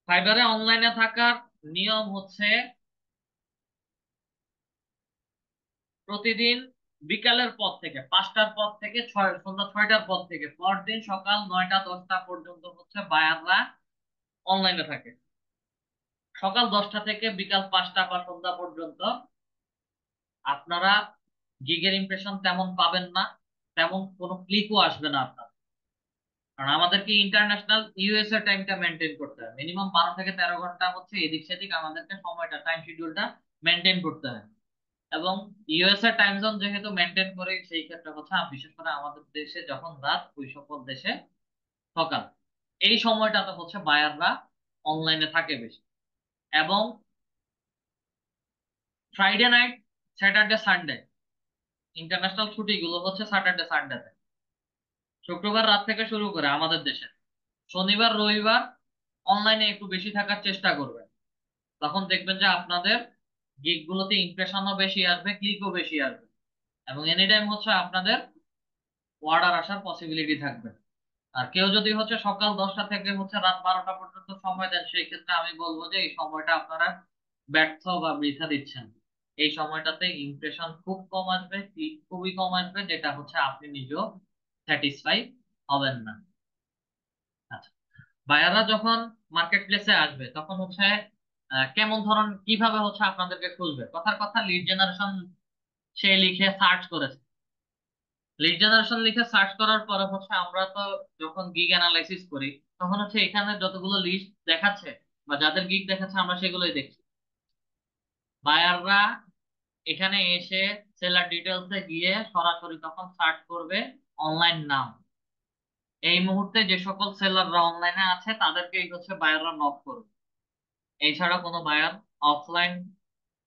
ফাইবারে অনলাইনে থাকার নিয়ম হচ্ছে প্রতিদিন বিকালের পর থেকে 5টার পর থেকে সন্ধ্যা 6টার পর থেকে পরদিন সকাল 9টা 10টা পর্যন্ত হচ্ছে বায়াররা অনলাইনে থাকে। সকাল 10টা থেকে বিকাল 5টা বা সন্ধ্যা পর্যন্ত আপনারা গিগের ইমপ্রেশন তেমন পাবেন না, তেমন কোনো ক্লিকও আসবে না আপনার। কারণ আমাদেরকে ইন্টারন্যাশনাল ইউএসএ টাইমটা মেনটেন করতে হয়, মিনিমাম 12 থেকে 13 ঘন্টা হচ্ছে এদিক সেদিক আমাদেরকে সময়টা টাইম শিডিউলটা মেনটেন করতে হয়। এবং ইউএসএ টাইম জোন যেহেতু মেনটেন করে, সেই ক্ষেত্রে হচ্ছে বিশেষ করে আমাদের দেশে যখন রাত, ওই সকল দেশে সকাল। এই সময়টাতে হচ্ছে বায়াররা অনলাইনে থাকে বেশি। এবং Friday night, Saturday Sunday, international ছুটিগুলো হচ্ছে স্যাটারডে সানডেতে। শুক্রবার রাত থেকে শুরু করে আমাদের দেশে শনিবার রবিবার অনলাইনে একটু বেশি থাকার চেষ্টা করবেন। তখন দেখবেন যে আপনাদের গিগ গুলোতে ইমপ্রেশনও বেশি আসবে, ক্লিকও বেশি আসবে, এবং এনি টাইম হচ্ছে আপনাদের অর্ডার আসার পসিবিলিটি থাকবে। আর কেউ যদি হচ্ছে সকাল 10টা থেকে হচ্ছে রাত 12টা পর্যন্ত সময় দেন, সেই ক্ষেত্রে আমি বলবো যে এই সময়টা আপনারা ব্যর্থ বা বৃথা দিচ্ছেন। এই সময়টাতে ইমপ্রেশন খুব কম আসবে, ক্লিক খুবই কম আসবে, যেটা হচ্ছে আপনি নিজেও স্যাটিসফাই হবেন না। আচ্ছা, বায়াররা যখন মার্কেট প্লেসে আসবে তখন হচ্ছে কেমন ধরন, কিভাবে হচ্ছে আপনাদেরকে খুঁজবে? কথার কথা, লিড জেনারেশন সে লিখে সার্চ করেছে। লিড জেনারেশন লিখে সার্চ করার পরে হচ্ছে আমরা তো যখন গিগ অ্যানালাইসিস করি, তখন হচ্ছে এখানে যতগুলো লিস্ট দেখাচ্ছে বা যাদের গিগ দেখাচ্ছে আমরা সেগুলোই দেখছি। বায়াররা এখানে এসে সেলার ডিটেলসে গিয়ে সরাসরি তখন সার্চ করবে অনলাইন নাম। এই মুহূর্তে যে সকল সেলাররা অনলাইনে আছে তাদেরকেই হচ্ছে বায়াররা নক করবে। এছাড়া কোনো বায়ার অফলাইন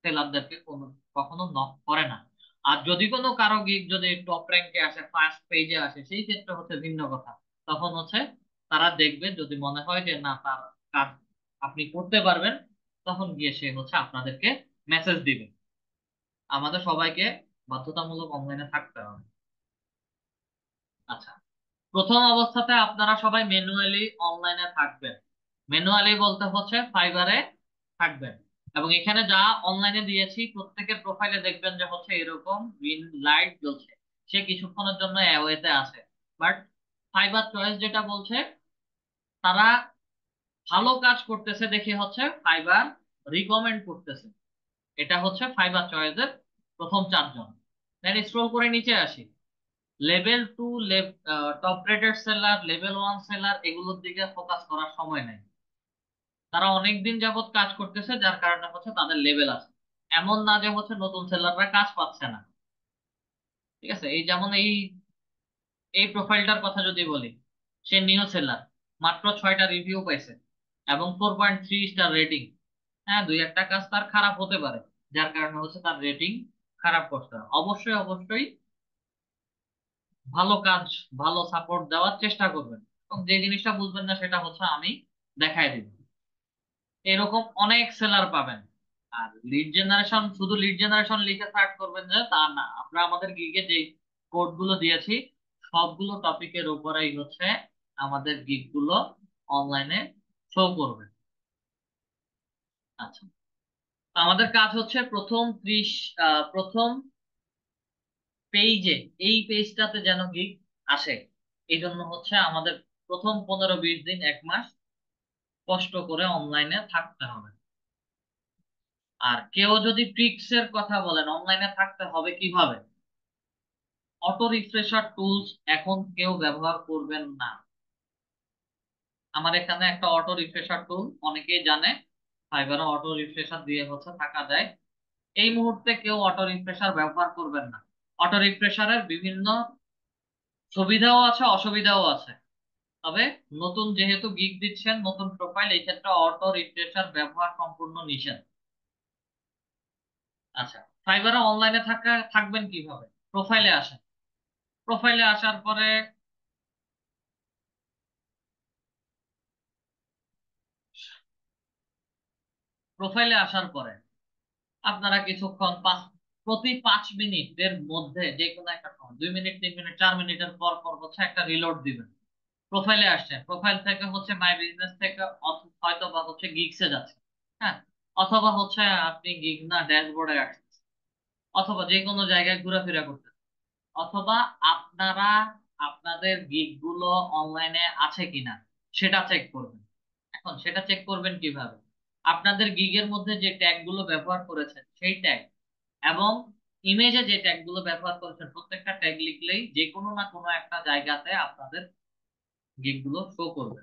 সেলারদেরকে কোনো কখনো নক করে না। আর যদি কোনো কারো গিগ যদি টপ র্যাঙ্কে আসে, ফার্স্ট পেজে আসে, সেই ক্ষেত্রে হচ্ছে ভিন্ন কথা। তখন হচ্ছে তারা দেখবে, যদি মনে হয় যে না তার কাজ আপনি করতে পারবেন, তখন গিয়ে সে হচ্ছে আপনাদেরকে মেসেজ দিবে। আমাদের সবাইকে বাধ্যতামূলক অনলাইনে থাকতে হবে। আচ্ছা, প্রথম অবস্থাতে আপনারা সবাই ম্যানুয়ালি অনলাইনে থাকবেন। ম্যানুয়ালি বলতে হচ্ছে ফাইবারে থাকবেন। এবং এখানে যা অনলাইনে দিয়েছি প্রত্যেকের প্রোফাইলে দেখবেন যে হচ্ছে এরকম গ্রিন লাইট জ্বলছে, সে কিছুক্ষণের জন্য অ্যাওয়েতে আছে। বাট ফাইবার চয়েস যেটা বলছে, তারা ভালো কাজ করতেছে দেখে হচ্ছে ফাইবার রিকমেন্ড করতেছে। এটা হচ্ছে ফাইবার চয়েসের প্রথম 4 জন। দেন স্ক্রল করে নিচে আসি। Level 2, top rated seller, level 1 seller, এগুলোর দিকে ফোকাস করার সময় নেই। তারা অনেক দিন যাবত কাজ করতেছে, যার কারণে হচ্ছে তাদের লেভেল আছে। এমন না যে হচ্ছে নতুন সেলাররা কাজ পাচ্ছে না। ঠিক আছে, এই যেমন এই এই প্রোফাইলটার কথা যদি বলি, সে নিউ সেলার, মাত্র 6টা রিভিউ পাইছে এবং 4.3 স্টার রেটিং। হ্যাঁ, দুই একটা কাজ তার খারাপ হতে পারে, যার কারণে হচ্ছে তার রেটিং খারাপ করতে হয়। অবশ্যই অবশ্যই ভালো কাজ, ভালো সাপোর্ট দেওয়ার চেষ্টা করবেন। এবং যে জিনিসটা বুঝবেন না সেটা হচ্ছে আমি দেখাই দিব। এরকম অনেক সেলার পাবেন। আর লিড জেনারেশন, শুধু লিড জেনারেশন লিখে সার্চ করবেন যে তা না, আমরা আমাদের গিগে যে কোড গুলো দিয়েছি সবগুলো টপিকের উপরেই হচ্ছে আমাদের গিগ গুলো অনলাইনে শো করবে। আচ্ছা, তো আমাদের কাজ হচ্ছে প্রথম পেজে, এই পেজটাতে যেন গিগ আসে, এই জন্য হচ্ছে আমাদের প্রথম 15-20 দিন, 1 মাস কষ্ট করে অনলাইনে থাকতে হবে। আর কেউ যদি ট্রিক্স এর কথা বলেন অনলাইনে থাকতে হবে কিভাবে, অটো রিফ্রেশার টুলস এখন কেউ ব্যবহার করবেন না। আমার এখানে একটা অটো রিফ্রেশার টুল অনেকেই জানে, ফাইবারে অটো রিফ্রেশার দিয়ে হচ্ছে থাকা যায়। এই মুহূর্তে কেউ অটো রিফ্রেশার ব্যবহার করবেন না। অটো রিফ্রেশারের বিভিন্ন সুবিধাও আছে, অসুবিধাও আছে। তবে নতুন যেহেতু গিগ দিচ্ছেন, নতুন প্রোফাইল, এই ক্ষেত্রে অটো রিফ্রেশার ব্যবহার সম্পূর্ণ নিষেধ। আচ্ছা, ফাইবারে অনলাইনে থাকবেন কিভাবে? প্রোফাইলে আসেন। প্রোফাইলে আসার পরে প্রোফাইলে আসার পরে আপনারা কিছুক্ষণ প্রতি 5 মিনিটের মধ্যে যে কোনো একটা সময়, 2 মিনিট, 3 মিনিট, 4 মিনিটের পর পর হচ্ছে একটা রিলোড দিবেন। প্রোফাইলে আসছেন, প্রোফাইল থেকে হচ্ছে মাই বিজনেস থেকে হয়তো বা হচ্ছে গিগসে যাচ্ছে। হ্যাঁ, অথবা হচ্ছে আপনি গিগ না ড্যাশবোর্ডে আসছেন, অথবা যে কোনো জায়গায় ঘোরাফেরা করতেছেন, অথবা আপনারা আপনাদের গিগ গুলো অনলাইনে আছে কিনা সেটা চেক করবেন। এখন সেটা চেক করবেন কিভাবে? আপনাদের গিগের মধ্যে যে ট্যাগ গুলো ব্যবহার করেছেন সেই ট্যাগ এবং ইমেজে যে ট্যাগ গুলো ব্যবহার করেছেন প্রত্যেকটা ট্যাগ লিখলেই যে কোনো না কোনো একটা জায়গাতে আপনাদের গিগ গুলো শো করবে।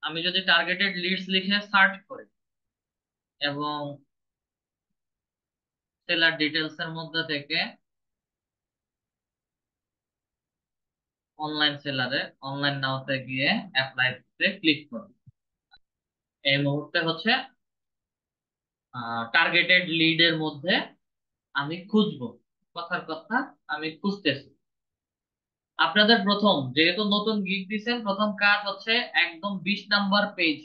আমি যদি টার্গেটেড লিডস লিখে সার্চ করি এবং সেলার ডিটেলস এর মধ্যে থেকে অনলাইন সেলারে অনলাইন নাওতে গিয়ে অ্যাপ্লাই তে ক্লিক করি, এই মুহূর্তে হচ্ছে টার্গেটেড লিড এর মধ্যে আমি খুঁজবো, কথার কথা আমি খুঁজতেছি। আপনাদের প্রথম যেহেতু নতুন গিগ দিচ্ছেন, প্রথম কাজ হচ্ছে একদম 20 নাম্বার পেজ,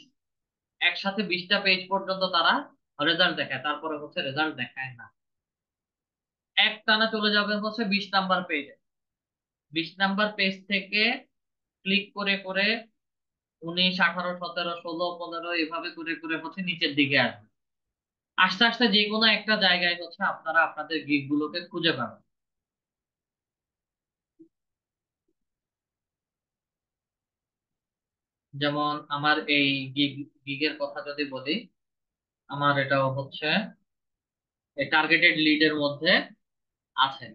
একসাথে 20টা পেজ পর্যন্ত তারা রেজাল্ট দেখায়, তারপরে হচ্ছে রেজাল্ট দেখায় না। এক টানা চলে যাবে হচ্ছে 20 নাম্বার পেজে, 20 নাম্বার পেজ থেকে ক্লিক করে করে 19, 18, 17, 16, 15 এভাবে করে করে হচ্ছে নিচের দিকে আসবে। আস্তে আস্তে যে কোনো একটা জায়গায় হচ্ছে আপনারা আপনাদের গিগ গুলোকে খুঁজে পাবেন। যেমন আমার এই গিগের কথা যদি বলি, আমার এটাও হচ্ছে টার্গেটেড লিডের মধ্যে আছে।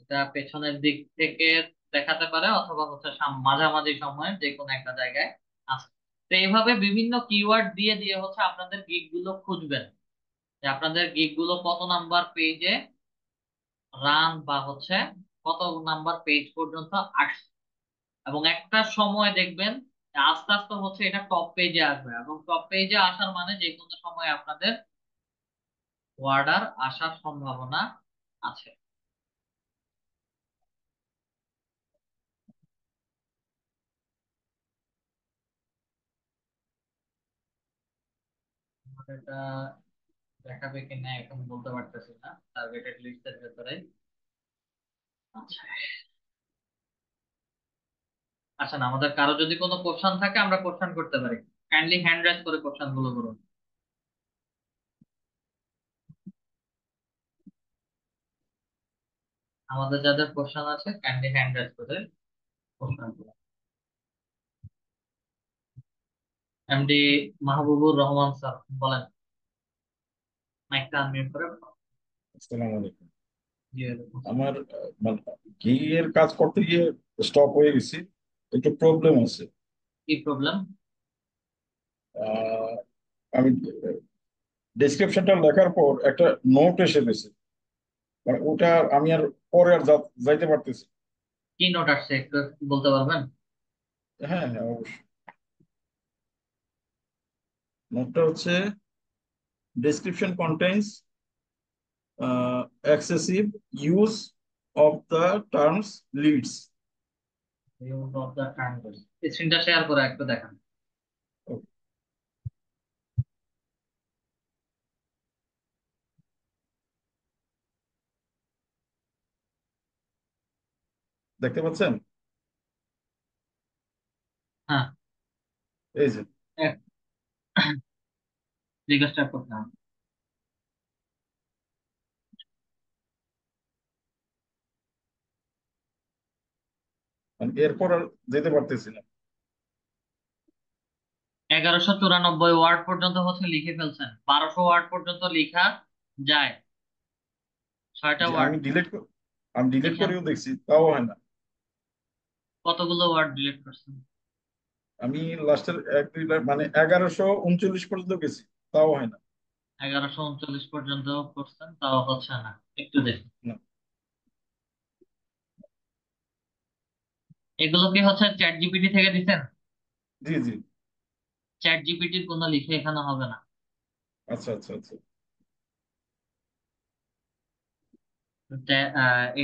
এটা পেছনের দিক থেকে দেখাতে পারে অথবা হচ্ছে মাঝামাঝি সময়ের যে কোনো একটা জায়গায় আছে। তো এইভাবে বিভিন্ন কিওয়ার্ড দিয়ে দিয়ে হচ্ছে আপনাদের গিগ গুলো খুঁজবেন, যে আপনাদের গিগ গুলো কত নাম্বার পেজে রান বা হচ্ছে কত নাম্বার পেজ পর্যন্ত আসছে। এবং একটা সময় দেখবেন যে আস্তে আস্তে হচ্ছে এটা টপ পেজে আসবে, এবং টপ পেজে আসার মানে যে কোনো সময় আপনাদের অর্ডার আসার সম্ভাবনা আছে। আমার এটা দেখাবে কিনা এখন বলতে পারতেছি না, টার্গেটেড লিস্টের ভেতরে আচ্ছা। আচ্ছা না, আমাদের কারো যদি কোনো কোশ্চেন থাকে আমরা কোশ্চেন করতে পারি, কাইন্ডলি হ্যান্ড রাইজ করে কোশ্চেন গুলো করুন। আমাদের যাদের কোশ্চেন আছে কাইন্ডলি হ্যান্ড রাইজ করে কোশ্চেন করুন। এমডি মাহবুবুর রহমান স্যার বলেন, মাইকটা আনমিউট করে বলুন।
আসসালামু আলাইকুম।
জি, ওয়ালাইকুম আসসালাম।
আমার মানে গিগের কাজ করতে গিয়ে স্টপ হয়ে গেছি, একটু প্রবলেম আছে।
কি প্রবলেম?
আহ, আমি ডেসক্রিপশনটা লেখার পর একটা নোট এসে গেছে, মানে ওটা আমি আর পরে আর যাইতে পারতেছি।
কি নোট আসছে একটু বলতে পারবেন?
হ্যাঁ হ্যাঁ অবশ্যই। নোটটা হচ্ছে description contains excessive use of the terms leads.
Use of the triangle. স্ক্রিনটা শেয়ার করে একটু দেখান।
দেখতে পাচ্ছেন?
হ্যাঁ,
এই যে
জিজ্ঞাসা করতাম।
মানে এরপর আর যেতে পারতেছি না।
1194 ওয়ার্ড পর্যন্ত হচ্ছে লিখে ফেলছেন, 1200 ওয়ার্ড পর্যন্ত লিখা যায়। 6টা
যে
ওয়ার্ড
আমি ডিলিট
লিখেন।
করেও দেখছি, তাও হয় না।
কতগুলো ওয়ার্ড ডিলিট করছেন?
আমি লাস্টের এক দুই মানে 1139 পর্যন্ত গেছি, তাও হয় না।
1139 পর্যন্ত করছেন, তাও হচ্ছে না। একটু দেখুন,
না।
এগুলো কি হচ্ছে চ্যাট জিপিটি থেকে দিচ্ছেন?
জি জি।
চ্যাট জিপিটির কোনো লিখে এখানে হবে না।
আচ্ছা আচ্ছা আচ্ছা।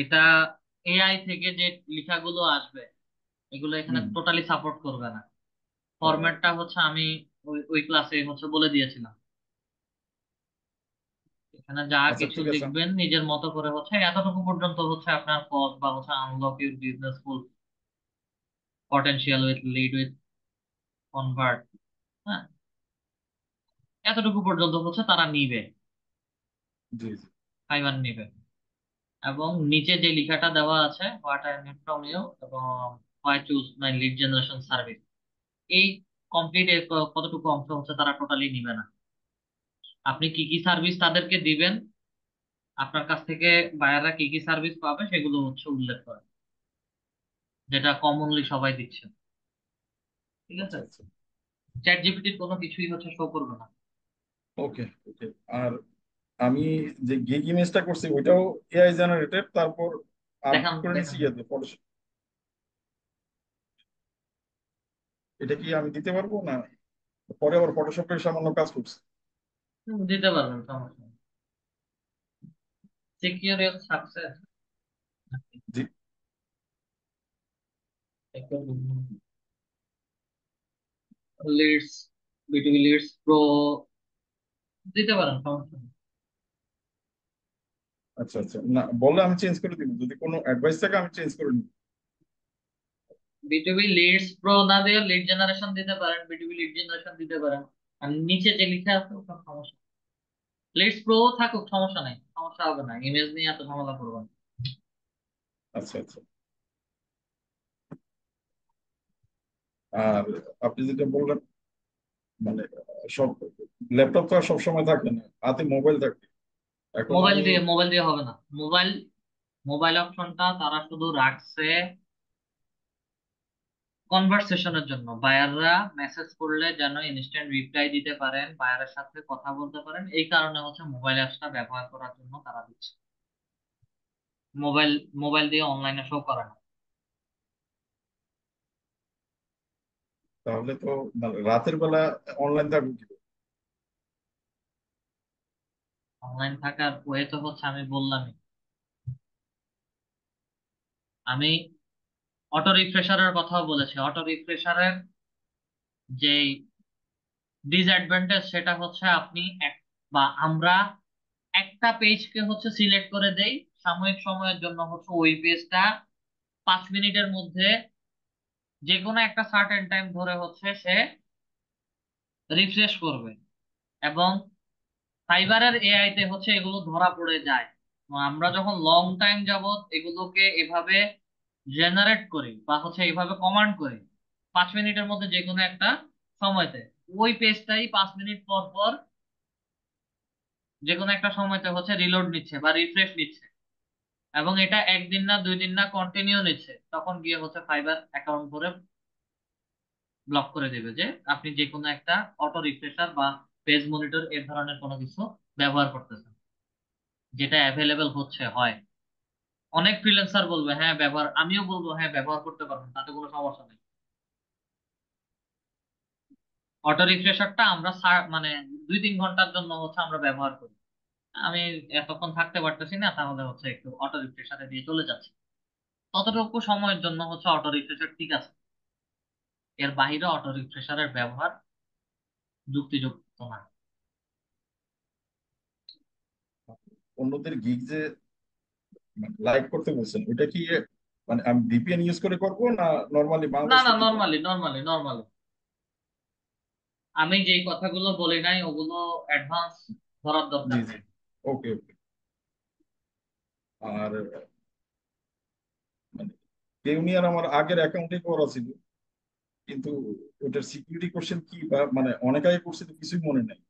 এটা এআই থেকে যে লেখাগুলো আসবে এগুলো এখানে
হুম।
টোটালি সাপোর্ট করবে না।
ও,
ফরম্যাটটা হচ্ছে আমি ওই ক্লাসে হচ্ছে বলে দিয়েছিলাম। এখানে যা
আচ্ছা
কিছু
ঠিক আছে।
লিখবেন নিজের মতো করে হচ্ছে এতটুকু পর্যন্ত হচ্ছে আপনার কজ বা হচ্ছে unlock your business full potential with lead with convert, হ্যাঁ, এতটুকু পর্যন্ত হচ্ছে তারা নিবে,
জি জি।
ফাইবার নিবে। এবং নিচে যে লেখাটা দেওয়া আছে what I need from you এবং why choose my lead generation service, এই কমপ্লিট কতটুকু অংশ হচ্ছে তারা টোটালি নিবে না। আপনি কি কি সার্ভিস তাদেরকে দিবেন, আপনার কাছ থেকে বায়াররা কি কি সার্ভিস পাবে সেগুলো হচ্ছে উল্লেখ করেন, যেটা কমনলি সবাই দিচ্ছে। ঠিক আছে?
আচ্ছা আচ্ছা।
চ্যাট জিপিটির কোনো কিছুই হচ্ছে শো করবে না।
ওকে ওকে। আর আমি যে গিগ ইমেজটা করছি ওইটাও এআই জেনারেটেড, তারপর
দেখান
আপডেট করে নিছি
দেখান।
ইয়েতে ফটোশপ। এটা কি আমি দিতে পারবো না পরে আবার ফটোশপের সামান্য কাজ করছি?
দিতে পারবেন, সমস্যা নেই। Secure your success.
জি।
লিডস, বিটুবি লিডস প্রো দিতে পারেন, সমস্যা নেই।
আচ্ছা আচ্ছা, না বললে আমি চেঞ্জ করে দিব, যদি কোনো অ্যাডভাইস থাকে আমি চেঞ্জ করে নিব।
বিটুবি লিডস প্রো না দিয়ে লিড জেনারেশন দিতে পারেন, বিটুবি লিড জেনারেশন দিতে পারেন। আর নিচে যে লিখে আছে ওটা সমস্যা, লিডস প্রো থাকুক, সমস্যা নাই, সমস্যা হবে না, ইমেজ নিয়ে এত ঝামেলা করবেন না।
আচ্ছা আচ্ছা। আর আপনি যেটা বললেন, মানে সব ল্যাপটপ তো আর সবসময় থাকে না, হাতে মোবাইল থাকে। এখন আমি
মোবাইল দিয়ে হবে না। মোবাইল, মোবাইল অপশনটা তারা শুধু রাখছে কনভারসেশনের জন্য, বায়াররা মেসেজ করলে যেন ইনস্ট্যান্ট রিপ্লাই দিতে পারেন, বায়ারের সাথে কথা বলতে পারেন, এই কারণে হচ্ছে মোবাইল অ্যাপসটা ব্যবহার করার জন্য তারা দিচ্ছে। মোবাইল, মোবাইল দিয়ে অনলাইনে শো করে না।
তাহলে তো মানে রাতের বেলা অনলাইন থাকবো কি করে?
অনলাইন থাকার ওয়ে তো হচ্ছে আমি বললামই। আমি অটো রিফ্রেশারের কথাও বলেছি। অটো রিফ্রেশারের যে ডিসঅ্যাডভান্টেজ সেটা হচ্ছে আপনি বা আমরা একটা পেজকে হচ্ছে সিলেক্ট করে দেই, সাময়িক সময়ের জন্য হচ্ছে ওই পেজটা 5 মিনিটের মধ্যে যে কোনো একটা সার্টেন টাইম ধরে হচ্ছে সে রিফ্রেশ করবে, এবং ফাইবারের এআই তে হচ্ছে এগুলো ধরা পড়ে যায়। তো আমরা যখন লং টাইম যাবত এগুলোকে এভাবে জেনারেট করি বা হচ্ছে এইভাবে কমান্ড করি, 5 মিনিটের মধ্যে যে কোনো একটা সময়তে ওই পেজটাই 5 মিনিট পর পর যে কোনো একটা সময়তে হচ্ছে রিলোড নিচ্ছে বা রিফ্রেশ নিচ্ছে, এবং এটা একদিন না 2 দিন না কন্টিনিউ নিচ্ছে, তখন গিয়ে হচ্ছে ফাইবার অ্যাকাউন্ট ধরে ব্লক করে দেবে যে আপনি যে কোনো একটা অটো রিফ্রেশার বা পেজ মনিটর এর ধরনের কোনো কিছু ব্যবহার করতেছেন, যেটা অ্যাভেলেবেল হচ্ছে হয়। অনেক ফ্রিল্যান্সার বলবে হ্যাঁ ব্যবহার, আমিও বলবো হ্যাঁ ব্যবহার করতে পারবেন, তাতে কোনো সমস্যা নেই। অটো রিফ্রেশারটা আমরা মানে 2-3 ঘন্টার জন্য হচ্ছে আমরা ব্যবহার করি। আমি এতক্ষণ থাকতে পারতেছি না, তাহলে হচ্ছে একটু অটো রিফ্রেশারে দিয়ে চলে যাচ্ছি, ততটুকু সময়ের জন্য হচ্ছে অটো রিফ্রেশার ঠিক আছে। এর বাইরে অটো রিফ্রেশারের ব্যবহার যুক্তিযুক্ত না।
অন্যদের গিগ যে লাইক করতে বলছেন, ওইটা কি মানে আমি ভিপিএন ইউজ করে করবো না নর্মালি
না
বাংলাদেশ
না,
থেকে করবো?
নর্মালি আমি যেই কথাগুলো বলি নাই ওগুলো অ্যাডভান্স ধরার
জি
দরকার
জি।
নেই।
ওকে ওকে। আর মানে পেওনিয়ার আমার আগের অ্যাকাউন্টে করা ছিল, কিন্তু ওটার সিকিউরিটি কোশ্চেন কি বা মানে অনেক আগে করছে তো কিছুই মনে নাই।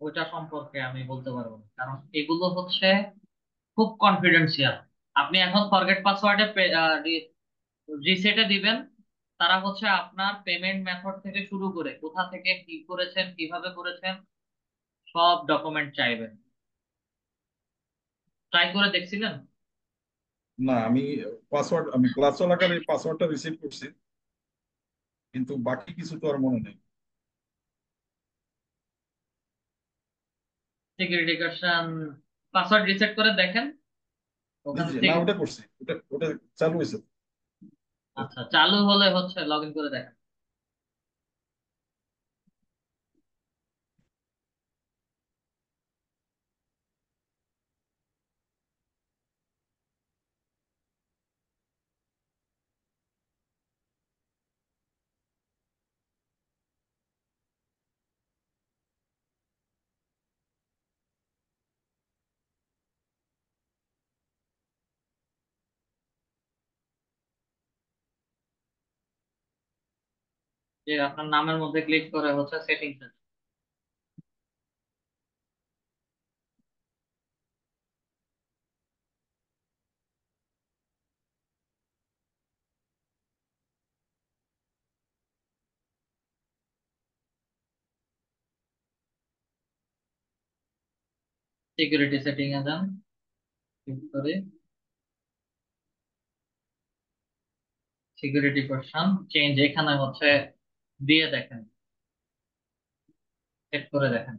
ওইটা সম্পর্কে আমি বলতে পারবো না, কারণ এগুলো হচ্ছে খুব কনফিডেন্সিয়াল। আপনি এখন ফরগেট পাসওয়ার্ডে রিসেটে দিবেন, তারা হচ্ছে আপনার পেমেন্ট মেথড থেকে শুরু করে কোথা থেকে কি করেছেন কিভাবে করেছেন সব ডকুমেন্ট চাইবেন। ট্রাই করে দেখছিলেন?
না, আমি ক্লাস চলাকালে পাসওয়ার্ডটা রিসেট করছি, কিন্তু বাকি কিছু তো আর মনে নেই।
সিকিউরিটি কোশ্চেন, পাসওয়ার্ড রিসেট করে দেখেন
জি
ওখান
জি, না
থেকে।
ওটা করছি, ওটা ওটা চালু হয়েছে।
আচ্ছা, চালু হলে হচ্ছে লগ ইন করে দেখেন। যে আপনার নামের মধ্যে ক্লিক করে হচ্ছে সেটিংস, সিকিউরিটি সেটিং এ যান, ক্লিক করে সিকিউরিটি পারসন চেঞ্জ এখানে হচ্ছে দিয়ে দেখেন, সেট করে দেখেন।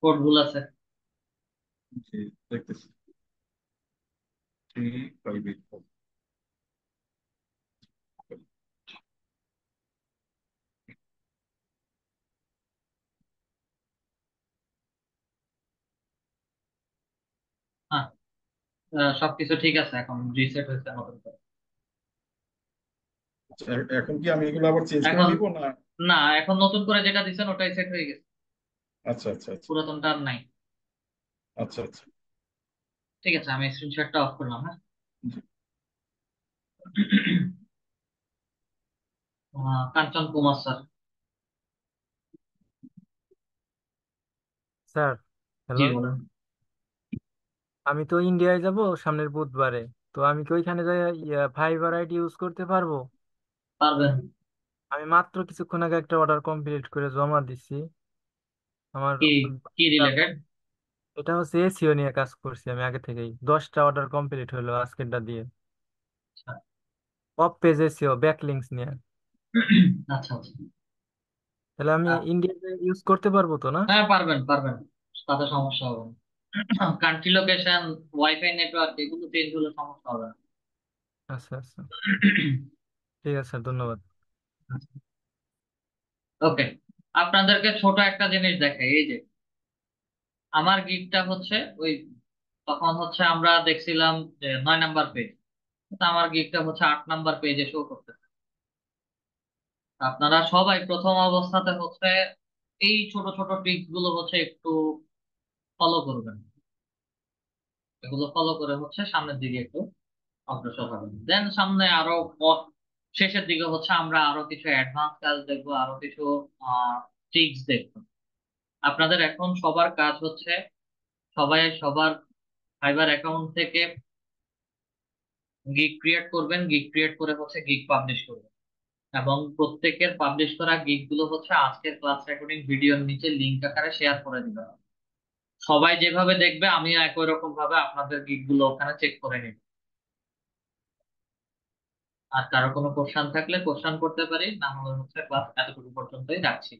কোড ভুল আছে।
জি, দেখতেছি 3584।
হ্যাঁ, সবকিছু ঠিক আছে, এখন রিসেট হয়েছে নতুন করে।
আচ্ছা, এখন কি আমি এগুলো আবার চেঞ্জ করে
এখন
নিব না?
না, এখন নতুন করে যেটা দিচ্ছেন ওটাই সেট হয়ে গেছে,
আচ্ছা আচ্ছা আচ্ছা
পুরাতনটা আর নাই।
আচ্ছা আচ্ছা।
ঠিক আছে, আমি স্ক্রিনশটটা অফ করলাম। হ্যাঁ।
জি।
কাঞ্চন কুমার স্যার।
স্যার,
জি
হ্যালো।
বলেন।
আমি তো ইন্ডিয়ায় যাব সামনের বুধবারে। তো আমি কি ওইখানে যাই ফাইবার আইডি ইউজ করতে পারবো?
পারবেন।
আমি মাত্র কিছুক্ষণ আগে একটা অর্ডার কমপ্লিট করে জমা দিছি আমার।
কি কি রিলেটেড?
এটা হচ্ছে এসিও নিয়ে কাজ করছি আমি আগে থেকেই, 10টা অর্ডার কমপ্লিট হলো আজকেরটা দিয়ে। অফ পেজ এসিও ব্যাকলিংকস নিয়ে।
আচ্ছা আচ্ছা।
তাহলে আমি
আহ,
ইন্ডিয়াতে ইউজ করতে পারবো তো না?
হ্যাঁ পারবেন পারবেন, তাতে সমস্যা হবে না। কান্ট্রি লোকেশন, ওয়াইফাই নেটওয়ার্ক এগুলো চেঞ্জ হলে সমস্যা হবে না।
আচ্ছা আচ্ছা, ঠিক আছে স্যার, ধন্যবাদ।
ওকে, আপনাদেরকে ছোট একটা জিনিস দেখাই। এই যে আমার গিগটা হচ্ছে ওই, তখন হচ্ছে আমরা দেখছিলাম যে 9 নাম্বার পেজ, আমার গিগটা হচ্ছে 8 নাম্বার পেজে শো করতেছে। আপনারা সবাই প্রথম অবস্থাতে হচ্ছে এই ছোট ছোট ট্রিক্স গুলো হচ্ছে একটু ফলো করবেন। এগুলো ফলো করে হচ্ছে সামনের দিকে একটু অগ্রসর হবেন, দেন সামনে আরো শেষের দিকে হচ্ছে আমরা আরো কিছু অ্যাডভান্স কাজ দেখবো, আরো কিছু ট্রিক্স দেখবো। আপনাদের এখন সবার কাজ হচ্ছে সবাই সবার ফাইবার অ্যাকাউন্ট থেকে গিগ ক্রিয়েট করবেন, গিগ ক্রিয়েট করে হচ্ছে গিগ পাবলিশ করবেন, এবং প্রত্যেকের পাবলিশ করা গিগ গুলো হচ্ছে আজকের ক্লাস রেকর্ডিং ভিডিওর নিচে লিঙ্ক আকারে শেয়ার করে দিবেন। সবাই যেভাবে দেখবে আমিও একই রকম ভাবে আপনাদের গিগ গুলো ওখানে চেক করে নিব। আর কারো কোনো কোশ্চেন থাকলে কোশ্চেন করতে পারি, না হলে হচ্ছে ক্লাস এতটুকু পর্যন্তই রাখছি।